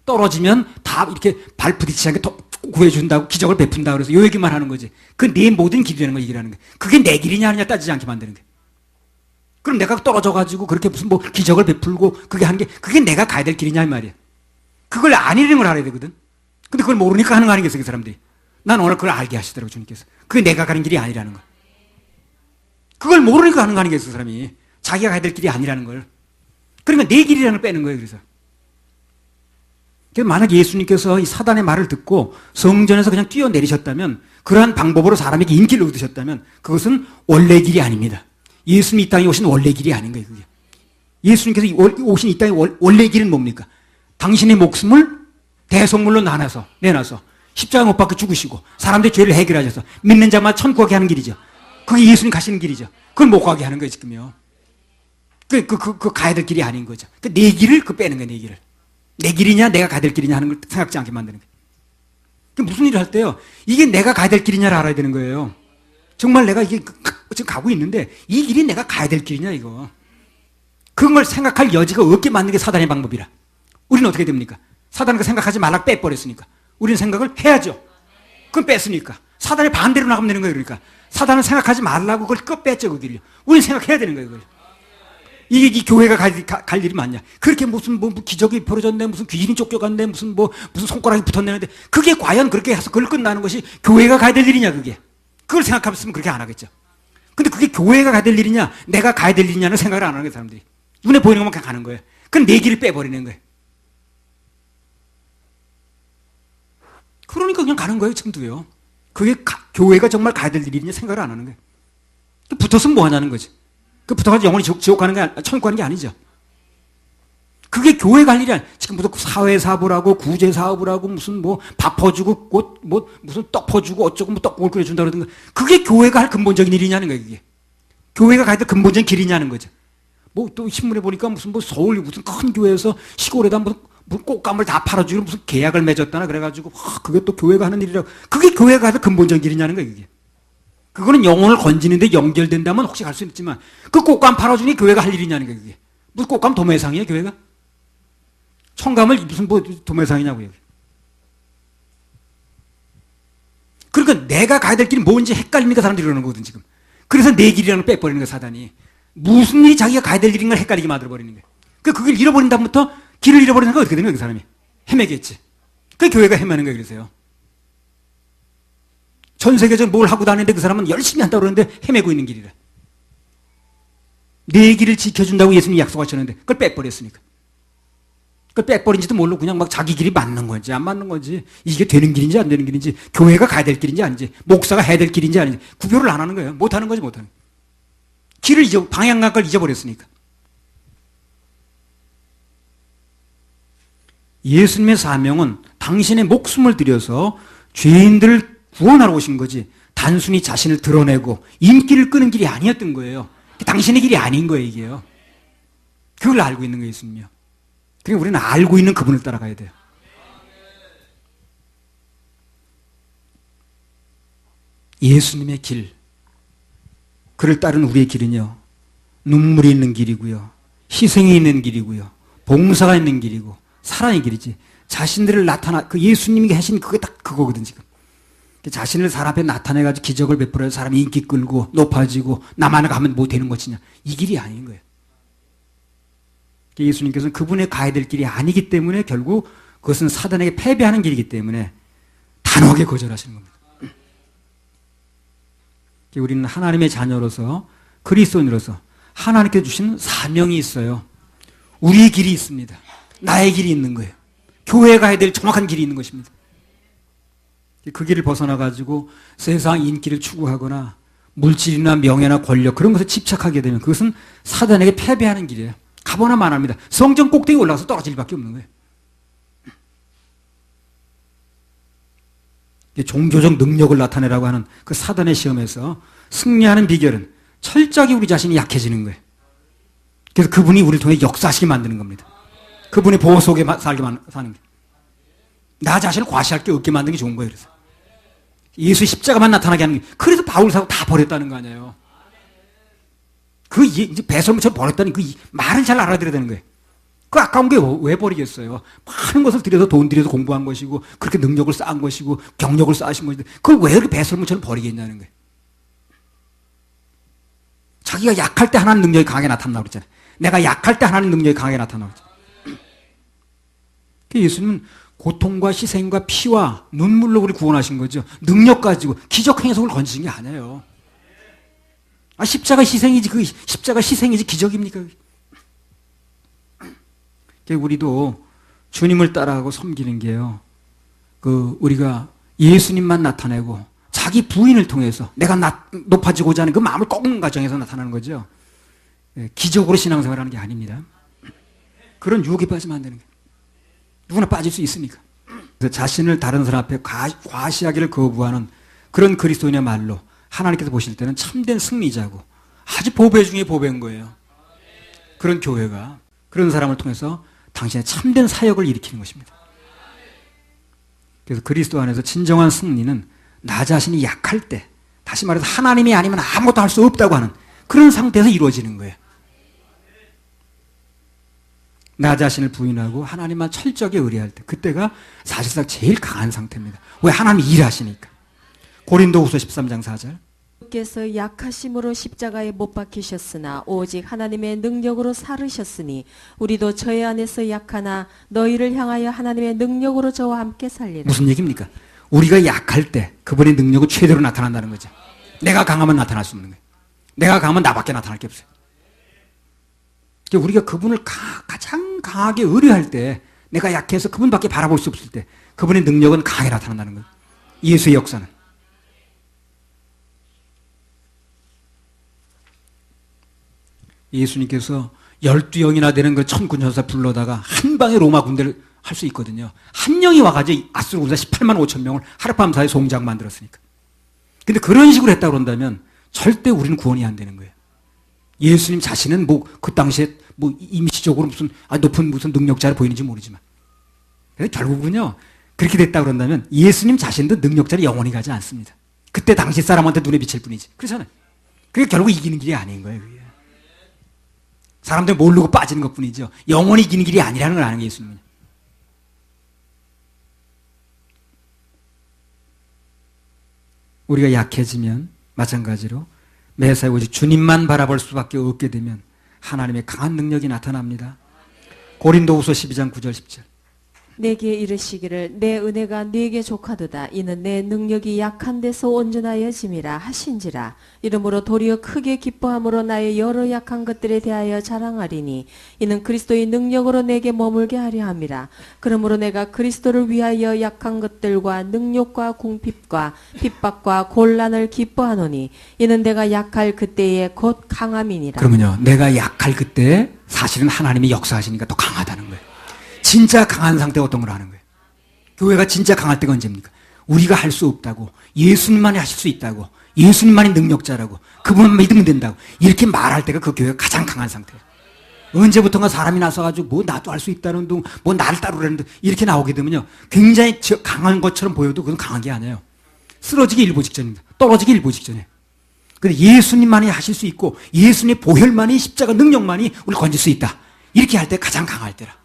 떨어지면 다 이렇게 발 부딪히지 않게 구해준다고 기적을 베푼다 그래서 요 얘기만 하는 거지. 그 내 모든 길이라는 걸 얘기하는 거예요. 그게 내 길이냐 아니냐 따지지 않게 만드는 거예요. 그럼 내가 떨어져가지고 그렇게 무슨 뭐 기적을 베풀고 그게 하는 게 그게 내가 가야 될 길이냐 이 말이야. 그걸 아니라는 걸 알아야 되거든. 근데 그걸 모르니까 하는 거 아니겠어요, 그 사람들이. 난 오늘 그걸 알게 하시더라고 주님께서. 그게 내가 가는 길이 아니라는 거. 그걸 모르니까 하는 거 아니겠어요, 그 사람이. 자기가 가야 될 길이 아니라는 걸. 그러니까 내 길이라는 걸 빼는 거예요, 그래서. 만약 예수님께서 이 사단의 말을 듣고 성전에서 그냥 뛰어내리셨다면 그러한 방법으로 사람에게 인기를 얻으셨다면 그것은 원래 길이 아닙니다. 예수님이 이 땅에 오신 원래 길이 아닌 거예요. 그게. 예수님께서 오신 이 땅의 원래 길은 뭡니까? 당신의 목숨을 대속물로 내놔서 십자가 못 박혀 죽으시고 사람들의 죄를 해결하셔서 믿는 자만 천국 가게 하는 길이죠. 그게 예수님 가시는 길이죠. 그걸 못 가게 하는 거예요 지금요. 그 가야 될 길이 아닌 거죠. 내 길을 빼는 거예요. 내 길을. 내 길이냐 내가 가야 될 길이냐 하는 걸 생각지 않게 만드는 거예요. 무슨 일을 할 때요. 이게 내가 가야 될 길이냐를 알아야 되는 거예요. 정말 내가 이게 지금 가고 있는데 이 길이 내가 가야 될 길이냐 이거. 그런 걸 생각할 여지가 없게 만드는 게 사단의 방법이라. 우리는 어떻게 됩니까? 사단은 그 생각하지 말라 빼버렸으니까. 우리는 생각을 해야죠. 그건 뺐으니까. 사단의 반대로 나가면 되는 거예요. 그러니까. 사단은 생각하지 말라고 그걸 뺐죠. 그 길을요. 우리는 생각해야 되는 거예요. 그걸. 이게 이 교회가 갈 일이 맞냐. 그렇게 무슨 뭐 기적이 벌어졌네. 무슨 귀신이 쫓겨갔네. 무슨 손가락이 붙었네. 그게 과연 그렇게 해서 그걸 끝나는 것이 교회가 가야 될 일이냐 그게. 그걸 생각하면 그렇게 안 하겠죠. 근데 그게 교회가 가야 될 일이냐 내가 가야 될 일이냐는 생각을 안 하는 거예요. 사람들이. 눈에 보이는 것만 그냥 가는 거예요. 그건 내 길을 빼버리는 거예요. 그러니까 그냥 가는 거예요. 지금도요. 그게 교회가 정말 가야 될 일이냐 생각을 안 하는 거예요. 붙었으면 뭐 하냐는 거지. 그 붙어가지고 영원히 지옥 가는 게 천국 가는 게 아니죠. 그게 교회가 할 일이 아니야. 지금 무슨 사회사업을 하고 구제사업을 하고 무슨 밥 퍼주고 무슨 떡 퍼주고 어쩌고 떡국을 끓여준다 그러던가. 그게 교회가 할 근본적인 일이냐는 거예요. 그게. 교회가 가야 될 근본적인 길이냐는 거죠. 또 신문에 보니까 무슨 서울 무슨 큰 교회에서 시골에다 무슨 꽃감을 다 팔아주고 무슨 계약을 맺었다나 그래가지고 그게 또 교회가 하는 일이라고. 그게 교회가 하는 근본적인 길이냐는 거예요. 그게. 그거는 영혼을 건지는데 연결된다면 혹시 갈 수 있지만 그 꽃감 팔아주니 교회가 할 일이냐는 거예요. 그게. 무슨 꽃감 도매상이에요 교회가? 청감을 무슨 도매상이냐고요. 그러니까 내가 가야 될 길이 뭔지 헷갈리니까 사람들이 그러는 거거든 지금. 그래서 내 길이라는 걸 빼버리는 거야 사단이. 무슨 일이 자기가 가야 될 일인 걸 헷갈리게 만들어버리는 거예요. 그걸 잃어버린 다음부터 길을 잃어버리는 건 어떻게 되는 거예요 그 사람이? 헤매겠지. 그 교회가 헤매는 거예요. 그래서요. 전 세계적으로 뭘 하고 다니는데 그 사람은 열심히 한다고 그러는데 헤매고 있는 길이래. 내 길을 지켜준다고 예수님이 약속하셨는데 그걸 빼버렸으니까. 그걸 빼버린지도 모르고 그냥 막 자기 길이 맞는 건지 안 맞는 건지 이게 되는 길인지 안 되는 길인지 교회가 가야 될 길인지 아닌지 목사가 해야 될 길인지 아닌지 구별을 안 하는 거예요. 못하는 거지 못하는 거예요. 길을 방향각을 잊어버렸으니까. 예수님의 사명은 당신의 목숨을 들여서 죄인들을 구원하러 오신 거지 단순히 자신을 드러내고 인기를 끄는 길이 아니었던 거예요. 당신의 길이 아닌 거예요 이게요. 그걸 알고 있는 거예요 예수님이요. 그러니까 우리는 알고 있는 그분을 따라가야 돼요. 예수님의 길, 그를 따른 우리의 길은요 눈물이 있는 길이고요 희생이 있는 길이고요 봉사가 있는 길이고 사랑의 길이지. 자신들을 그 예수님이 하신 그게 딱 그거거든 지금. 자신을 사람 앞에 나타내가지고 기적을 베풀어서 사람이 인기 끌고 높아지고 나만 가면 뭐 되는 것이냐. 이 길이 아닌 거예요. 예수님께서는 그분의 가야 될 길이 아니기 때문에 결국 그것은 사단에게 패배하는 길이기 때문에 단호하게 거절하시는 겁니다. 우리는 하나님의 자녀로서 그리스도인으로서 하나님께 주신 사명이 있어요. 우리의 길이 있습니다. 나의 길이 있는 거예요. 교회에 가야 될 정확한 길이 있는 것입니다. 그 길을 벗어나가지고 세상 인기를 추구하거나 물질이나 명예나 권력 그런 것에 집착하게 되면 그것은 사단에게 패배하는 길이에요. 가보나 마나입니다. 성전 꼭대기 올라가서 떨어질 밖에 없는 거예요. 종교적 능력을 나타내라고 하는 그 사단의 시험에서 승리하는 비결은 철저하게 우리 자신이 약해지는 거예요. 그래서 그분이 우리를 통해 역사하시게 만드는 겁니다. 그분의 보호 속에 사는 게. 나 자신을 과시할 게 없게 만드는 게 좋은 거예요. 그래서 예수 십자가만 나타나게 하는 게. 그래서 바울 사도 다 버렸다는 거 아니에요. 그 이제 배설물처럼 버렸다는 그 말은 잘 알아들어야 되는 거예요. 그 아까운 게 왜 버리겠어요? 많은 것을 들여서 돈 들여서 공부한 것이고 그렇게 능력을 쌓은 것이고 경력을 쌓으신 것인데 그걸 왜 이렇게 배설물처럼 버리겠냐는 거예요. 자기가 약할 때 하나님 능력이 강하게 나타난다고 그랬잖아요. 내가 약할 때 하나님 능력이 강하게 나타난다고 그랬잖아요. 예수님은 고통과 희생과 피와 눈물로 우리 구원하신 거죠. 능력 가지고 기적 행성을 건지신 게 아니에요. 십자가 희생이지, 십자가 희생이지 기적입니까? 우리도 주님을 따라하고 섬기는 게요. 우리가 예수님만 나타내고 자기 부인을 통해서 내가 높아지고자 하는 그 마음을 꺾는 과정에서 나타나는 거죠. 기적으로 신앙생활 하는 게 아닙니다. 그런 유혹에 빠지면 안 되는 거예요. 누구나 빠질 수 있으니까. 그래서 자신을 다른 사람 앞에 과시하기를 거부하는 그런 그리스도인의 말로 하나님께서 보실 때는 참된 승리자고 아주 보배 중에 보배인 거예요. 그런 교회가 그런 사람을 통해서 당신의 참된 사역을 일으키는 것입니다. 그래서 그리스도 안에서 진정한 승리는 나 자신이 약할 때, 다시 말해서 하나님이 아니면 아무것도 할 수 없다고 하는 그런 상태에서 이루어지는 거예요. 나 자신을 부인하고 하나님만 철저하게 의뢰할 때, 그때가 사실상 제일 강한 상태입니다. 왜? 하나님이 일하시니까. 고린도후서 13장 4절. 주께서 약하심으로 십자가에 못 박히셨으나 오직 하나님의 능력으로 살으셨으니 우리도 저의 안에서 약하나 너희를 향하여 하나님의 능력으로 저와 함께 살리라. 무슨 얘기입니까? 우리가 약할 때 그분의 능력은 최대로 나타난다는 거죠. 내가 강하면 나타날 수 없는 거예요. 내가 강하면 나밖에 나타날 게 없어요. 우리가 그분을 가장 강하게 의뢰할 때, 내가 약해서 그분밖에 바라볼 수 없을 때 그분의 능력은 강하게 나타난다는 거예요. 예수의 역사는. 예수님께서 12영이나 되는 그 천군천사 불러다가 한 방에 로마 군대를 할 수 있거든요. 한 명이 와가지고 아수르 군사 18만 5천 명을 하룻밤 사이에 송장 만들었으니까. 근데 그런 식으로 했다고 그런다면 절대 우리는 구원이 안 되는 거예요. 예수님 자신은 그 당시에 임시적으로 높은 무슨 능력자로 보이는지 모르지만. 그래서 결국은요, 그렇게 됐다고 그런다면 예수님 자신도 능력자로 영원히 가지 않습니다. 그때 당시 사람한테 눈에 비칠 뿐이지. 그렇잖아요. 그게 결국 이기는 길이 아닌 거예요, 그게. 사람들 모르고 빠지는 것 뿐이죠. 영원히 이기는 길이 아니라는 걸 아는 게 예수님은. 우리가 약해지면 마찬가지로 매사에 오직 주님만 바라볼 수밖에 없게 되면 하나님의 강한 능력이 나타납니다. 고린도후서 12장 9절 10절. 내게 이르시기를 내 은혜가 네게 족하도다. 이는 내 능력이 약한 데서 온전하여 짐이라 하신지라. 이러므로 도리어 크게 기뻐함으로 나의 여러 약한 것들에 대하여 자랑하리니 이는 그리스도의 능력으로 내게 머물게 하려 함이라. 그러므로 내가 그리스도를 위하여 약한 것들과 능력과 궁핍과 핍박과 곤란을 기뻐하노니 이는 내가 약할 그때에 곧 강함이니라. 그러면요, 내가 약할 그때 사실은 하나님이 역사하시니까 더 강하다는 거예요. 진짜 강한 상태가 어떤 걸 하는 거예요. 교회가 진짜 강할 때가 언제입니까? 우리가 할 수 없다고, 예수님만이 하실 수 있다고, 예수님만이 능력자라고, 그분만 믿으면 된다고 이렇게 말할 때가 그 교회가 가장 강한 상태예요. 언제부턴가 사람이 나서가지고 나도 할 수 있다는 둥, 나를 따르라는 둥 이렇게 나오게 되면요, 굉장히 강한 것처럼 보여도 그건 강한 게 아니에요. 쓰러지기 일보 직전입니다. 떨어지기 일보 직전이에요. 근데 예수님만이 하실 수 있고 예수님의 보혈만이, 십자가 능력만이 우리를 건질 수 있다. 이렇게 할 때 가장 강할 때라.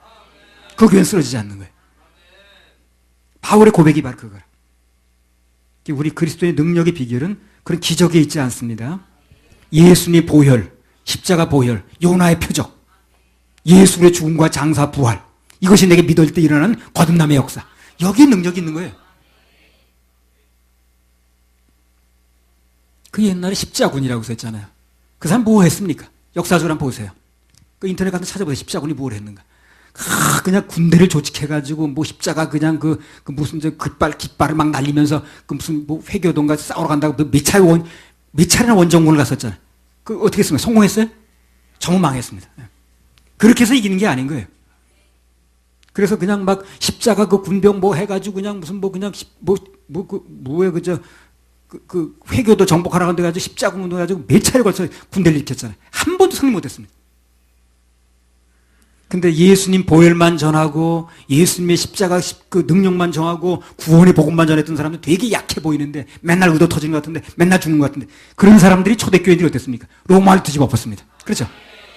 그 교회는 쓰러지지 않는 거예요. 바울의 고백이 바로 그거예요. 우리 그리스도의 능력의 비결은 그런 기적에 있지 않습니다. 예수님의 보혈, 십자가 보혈, 요나의 표적, 예수의 죽음과 장사 부활, 이것이 내게 믿을 때 일어나는 거듭남의 역사, 여기에 능력이 있는 거예요. 그 옛날에 십자군이라고 썼잖아요. 그 사람 뭐 했습니까? 역사적으로 한번 보세요. 그 인터넷 가서 찾아보세요. 십자군이 뭘 했는가. 그냥 군대를 조직해가지고 십자가 그냥 무슨 깃발을 막 날리면서 무슨 회교동가 싸우러 간다고 몇 차례나 원정군을 갔었잖아요. 그 어떻게 했습니까? 성공했어요? 전부 망했습니다. 그렇게 해서 이기는 게 아닌 거예요. 그래서 그냥 막 십자가 그 군병 해가지고 그냥 무슨 회교도 정복하라고 해가지고 십자군 운동해가지고 몇 차례 걸쳐 군대를 일으켰잖아요. 한 번도 승리 못했습니다. 근데 예수님 보혈만 전하고 예수님의 십자가 그 능력만 전하고 구원의 복음만 전했던 사람들 되게 약해 보이는데 맨날 의도 터지는 것 같은데 맨날 죽는 것 같은데 그런 사람들이 초대교회들이 어땠습니까? 로마를 뒤집어 엎었습니다. 그렇죠?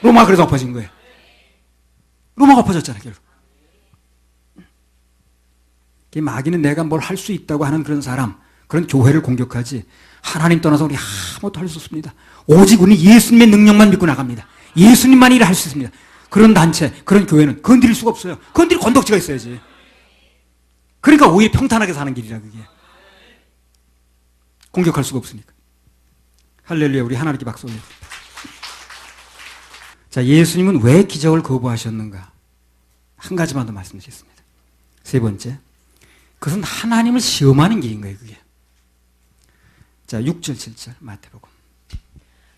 로마가 그래서 엎어진 거예요. 로마가 엎어졌잖아요. 결국. 마귀는 내가 뭘 할 수 있다고 하는 그런 사람, 그런 교회를 공격하지 하나님 떠나서 우리 아무것도 할 수 없습니다. 오직 우리는 예수님의 능력만 믿고 나갑니다. 예수님만 일을 할 수 있습니다. 그런 단체, 그런 교회는 건드릴 수가 없어요. 건드릴 건덕지가 있어야지. 그러니까 오히려 평탄하게 사는 길이라 그게. 공격할 수가 없으니까. 할렐루야, 우리 하나님께 박수 올려요. 자, 예수님은 왜 기적을 거부하셨는가? 한 가지만 더 말씀드리겠습니다. 세 번째, 그것은 하나님을 시험하는 길인 거예요, 그게. 자, 6절, 7절, 마태복음.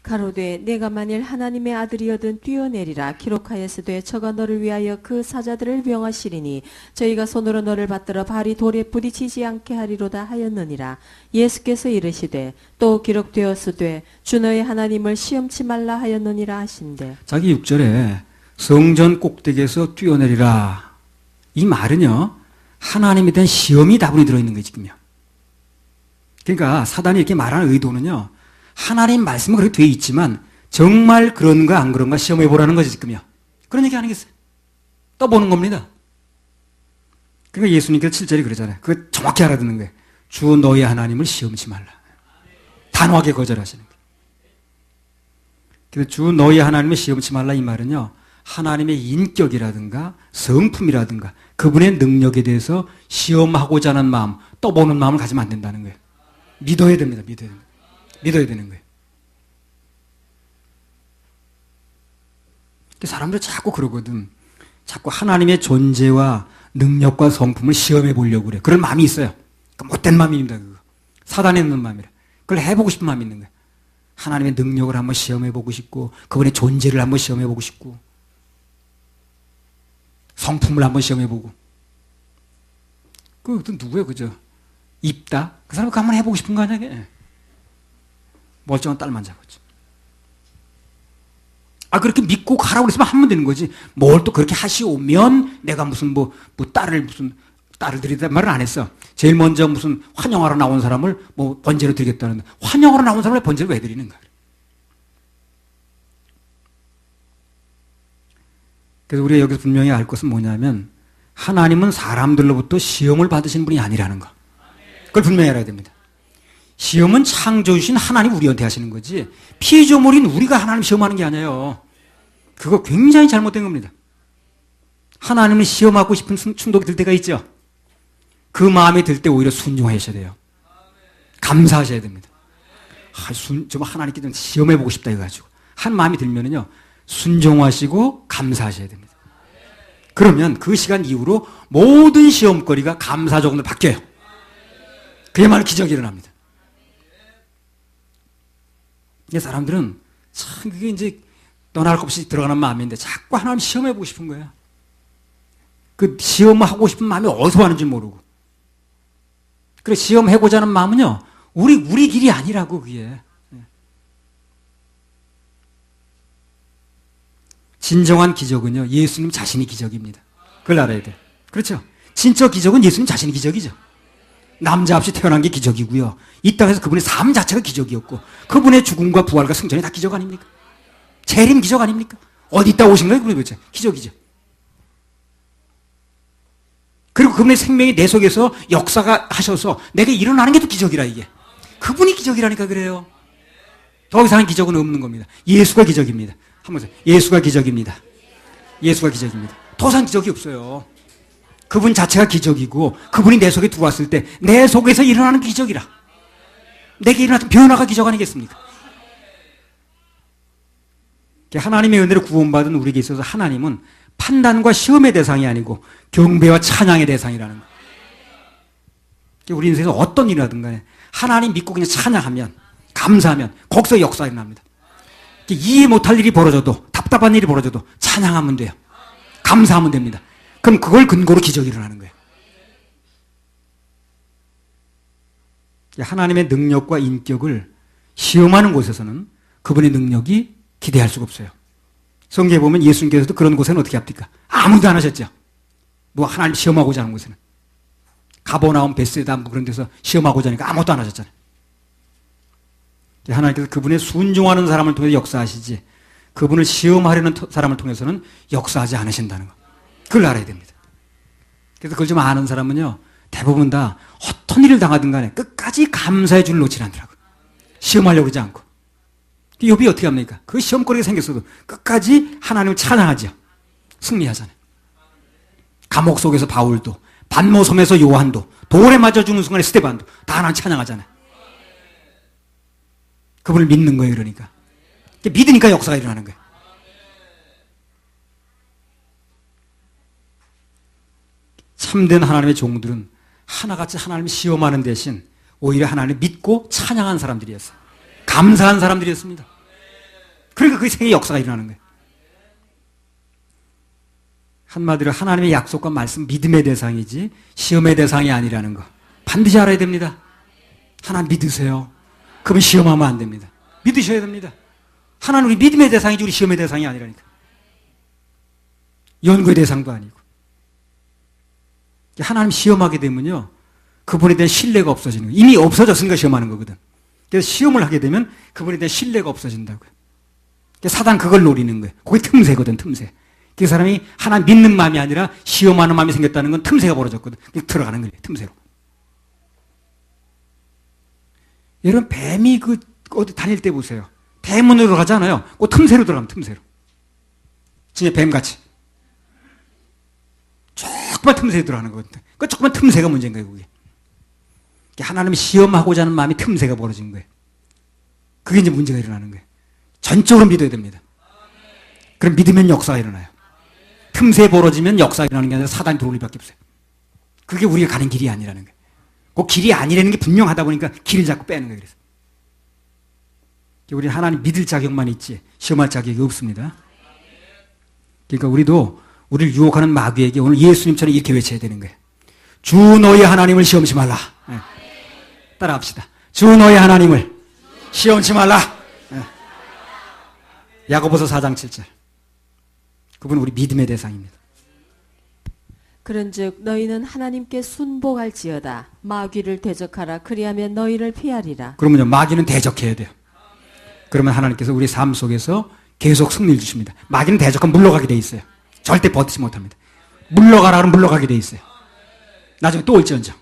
가로되 내가 만일 하나님의 아들이어든 뛰어내리라 기록하였으되 저가 너를 위하여 그 사자들을 명하시리니 저희가 손으로 너를 받들어 발이 돌에 부딪히지 않게 하리로다 하였느니라. 예수께서 이르시되 또 기록되었으되 주 너의 하나님을 시험치 말라 하였느니라 하신대. 자기 6절에 성전 꼭대기에서 뛰어내리라, 이 말은요 하나님에 대한 시험이 다분히 들어있는 거예요 지금요. 그러니까 사단이 이렇게 말하는 의도는요, 하나님 말씀은 그렇게 되어 있지만 정말 그런가 안 그런가 시험해 보라는 거지 지금요. 그런 얘기 아니겠어요? 떠보는 겁니다. 그러니까 예수님께서 7절이 그러잖아요. 그거 정확히 알아듣는 거예요. 주 너희 하나님을 시험치 말라. 단호하게 거절하시는 거예요. 그래서 주 너희 하나님을 시험치 말라, 이 말은요 하나님의 인격이라든가 성품이라든가 그분의 능력에 대해서 시험하고자 하는 마음, 떠보는 마음을 가지면 안 된다는 거예요. 믿어야 됩니다. 믿어야 됩니다. 믿어야 되는 거예요. 사람들이 자꾸 그러거든. 자꾸 하나님의 존재와 능력과 성품을 시험해 보려고 그래. 그런 마음이 있어요. 못된 마음입니다. 그거. 사단에 있는 마음이라. 그걸 해보고 싶은 마음이 있는 거예요. 하나님의 능력을 한번 시험해 보고 싶고 그분의 존재를 한번 시험해 보고 싶고 성품을 한번 시험해 보고. 그것도 누구예요? 그죠? 입다? 그 사람 그거 한번 해보고 싶은 거 아니야? 그게? 멀쩡한 딸만 잡았죠. 그렇게 믿고 가라고 그랬으면 하면 되는 거지. 뭘 또 그렇게 하시오면 내가 무슨 딸을 드리다 말은 안 했어. 제일 먼저 무슨 환영하러 나온 사람을 번제로 드리겠다는데, 환영하러 나온 사람을 번제를 왜 드리는가? 그래서 우리가 여기서 분명히 알 것은 뭐냐면, 하나님은 사람들로부터 시험을 받으신 분이 아니라는 거. 그걸 분명히 알아야 됩니다. 시험은 창조주신 하나님 우리한테 하시는 거지, 피조물인 우리가 하나님 시험하는 게 아니에요. 그거 굉장히 잘못된 겁니다. 하나님을 시험하고 싶은 충동이 들 때가 있죠. 그 마음이 들 때 오히려 순종하셔야 돼요. 감사하셔야 됩니다. 좀 하나님께 좀 시험해보고 싶다 해가지고 한 마음이 들면은요, 순종하시고 감사하셔야 됩니다. 그러면 그 시간 이후로 모든 시험거리가 감사 정도로 바뀌어요. 그야말로 기적이 일어납니다. 사람들은 참 그게 이제 떠날 것 없이 들어가는 마음인데 자꾸 하나님 시험해보고 싶은 거야. 그 시험하고 싶은 마음이 어디서 왔는지 모르고. 그래, 시험해보자 하는 마음은요, 우리 길이 아니라고, 그게. 진정한 기적은요, 예수님 자신이 기적입니다. 그걸 알아야 돼. 그렇죠? 진짜 기적은 예수님 자신이 기적이죠. 남자 없이 태어난 게 기적이고요. 이 땅에서 그분의 삶 자체가 기적이었고, 그분의 죽음과 부활과 승천이 다 기적 아닙니까? 재림 기적 아닙니까? 어디 있다 오신 거예요? 그게 기적이죠. 그리고 그분의 생명이 내 속에서 역사가 하셔서 내가 일어나는 게 또 기적이라, 이게. 그분이 기적이라니까 그래요. 더 이상한 기적은 없는 겁니다. 예수가 기적입니다. 한번 보세요. 예수가 기적입니다. 예수가 기적입니다. 더 이상 기적이 없어요. 그분 자체가 기적이고 그분이 내 속에 들어왔을 때 내 속에서 일어나는 기적이라. 내게 일어나는 변화가 기적 아니겠습니까? 하나님의 은혜로 구원받은 우리에게 있어서 하나님은 판단과 시험의 대상이 아니고 경배와 찬양의 대상이라는 거예요. 우리 인생에서 어떤 일이라든 간에 하나님 믿고 그냥 찬양하면, 감사하면 거기서 역사가 일어납니다. 이해 못할 일이 벌어져도, 답답한 일이 벌어져도 찬양하면 돼요. 감사하면 됩니다. 그럼 그걸 근거로 기적이 일어나는 거예요. 하나님의 능력과 인격을 시험하는 곳에서는 그분의 능력이 기대할 수가 없어요. 성경에 보면 예수님께서도 그런 곳에는 어떻게 합니까? 아무도 안 하셨죠. 뭐 하나님 시험하고자 하는 곳에는. 가버나움, 베세다 뭐 그런 데서 시험하고자 하니까 아무것도 안 하셨잖아요. 하나님께서 그분의 순종하는 사람을 통해서 역사하시지 그분을 시험하려는 사람을 통해서는 역사하지 않으신다는 거. 그걸 알아야 됩니다. 그래서 그걸 좀 아는 사람은요, 대부분 다 어떤 일을 당하든 간에 끝까지 감사의 줄을 놓지 않더라고요. 시험하려고 그러지 않고. 욥이 어떻게 합니까? 그 시험거리가 생겼어도 끝까지 하나님을 찬양하죠. 승리하잖아요. 감옥 속에서 바울도, 반모섬에서 요한도, 돌에 맞아 죽는 순간에 스데반도 다 하나님 찬양하잖아요. 그분을 믿는 거예요, 그러니까. 믿으니까 역사가 일어나는 거예요. 참된 하나님의 종들은 하나같이 하나님을 시험하는 대신 오히려 하나님을 믿고 찬양한 사람들이었어요. 감사한 사람들이었습니다. 그러니까 그 생의 역사가 일어나는 거예요. 한마디로 하나님의 약속과 말씀 믿음의 대상이지 시험의 대상이 아니라는 거 반드시 알아야 됩니다. 하나님 믿으세요. 그분 시험하면 안 됩니다. 믿으셔야 됩니다. 하나님 우리 믿음의 대상이지 우리 시험의 대상이 아니라니까. 연구의 대상도 아니고. 하나님 시험하게 되면요, 그분에 대한 신뢰가 없어지는 거예요. 이미 없어졌으니까 시험하는 거거든. 그래서 시험을 하게 되면 그분에 대한 신뢰가 없어진다고요. 사단 그걸 노리는 거예요. 그게 틈새거든, 틈새. 그 사람이 하나님 믿는 마음이 아니라 시험하는 마음이 생겼다는 건 틈새가 벌어졌거든. 들어가는 거예요, 틈새로. 여러분, 뱀이 어디 다닐 때 보세요. 대문으로 가잖아요. 그 틈새로 들어가면 틈새로. 진짜 뱀같이. 조그만 틈새에 들어가는 거거든. 그 조그만 틈새가 문제인 거예요, 그게. 하나님 시험하고자 하는 마음이 틈새가 벌어진 거예요. 그게 이제 문제가 일어나는 거예요. 전적으로 믿어야 됩니다. 그럼 믿으면 역사가 일어나요. 틈새 벌어지면 역사가 일어나는 게 아니라 사단이 들어올 리밖에 없어요. 그게 우리가 가는 길이 아니라는 거예요. 그 길이 아니라는 게 분명하다 보니까 길을 자꾸 빼는 거예요. 그래서. 우리는 하나님 믿을 자격만 있지 시험할 자격이 없습니다. 그러니까 우리도 우리를 유혹하는 마귀에게 오늘 예수님처럼 이렇게 외쳐야 되는 거예요. 주 너희 하나님을 시험치 말라. 네. 따라합시다. 주 너희 하나님을 시험치 말라. 네. 야고보서 4장 7절. 그분은 우리 믿음의 대상입니다. 그런즉 너희는 하나님께 순복할지어다. 마귀를 대적하라. 그리하면 너희를 피하리라. 그러면요, 마귀는 대적해야 돼요. 그러면 하나님께서 우리 삶 속에서 계속 승리를 주십니다. 마귀는 대적하면 물러가게 돼 있어요. 절대 버티지 못합니다. 물러가라 그러면 물러가게 돼 있어요. 나중에 또 올지언정.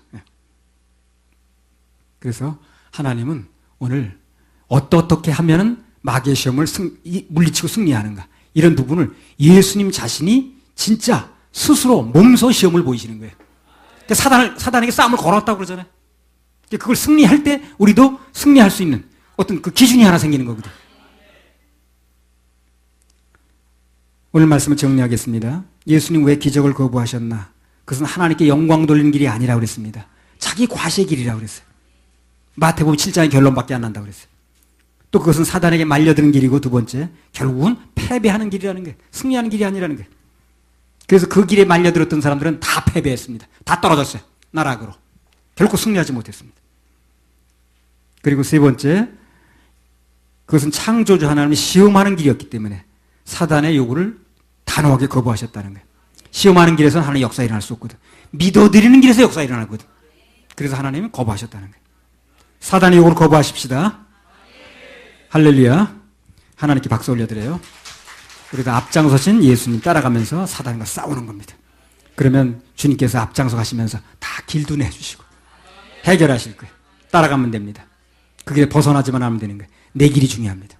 그래서 하나님은 오늘 어떻게 하면은 마귀의 시험을 물리치고 승리하는가, 이런 부분을 예수님 자신이 진짜 스스로 몸소 시험을 보이시는 거예요. 사단에게 싸움을 걸었다고 그러잖아요. 그걸 승리할 때 우리도 승리할 수 있는 어떤 그 기준이 하나 생기는 거거든. 오늘 말씀을 정리하겠습니다. 예수님 왜 기적을 거부하셨나? 그것은 하나님께 영광 돌리는 길이 아니라고 그랬습니다. 자기 과시의 길이라고 그랬어요. 마태복음 7장의 결론밖에 안 난다고 그랬어요. 또 그것은 사단에게 말려드는 길이고, 두 번째, 결국은 패배하는 길이라는 거예요. 승리하는 길이 아니라는 거예요. 그래서 그 길에 말려들었던 사람들은 다 패배했습니다. 다 떨어졌어요. 나락으로. 결코 승리하지 못했습니다. 그리고 세 번째, 그것은 창조주 하나님이 시험하는 길이었기 때문에 사단의 요구를 단호하게 거부하셨다는 거예요. 시험하는 길에서는 하나님의 역사가 일어날 수 없거든. 믿어드리는 길에서 역사가 일어나거든. 그래서 하나님은 거부하셨다는 거예요. 사단의 요구를 거부하십시다. 할렐루야. 하나님께 박수 올려드려요. 우리가 앞장서신 예수님 따라가면서 사단과 싸우는 겁니다. 그러면 주님께서 앞장서 가시면서 다 길도 내주시고 해결하실 거예요. 따라가면 됩니다. 그 길에 벗어나지만 하면 되는 거예요. 내 길이 중요합니다.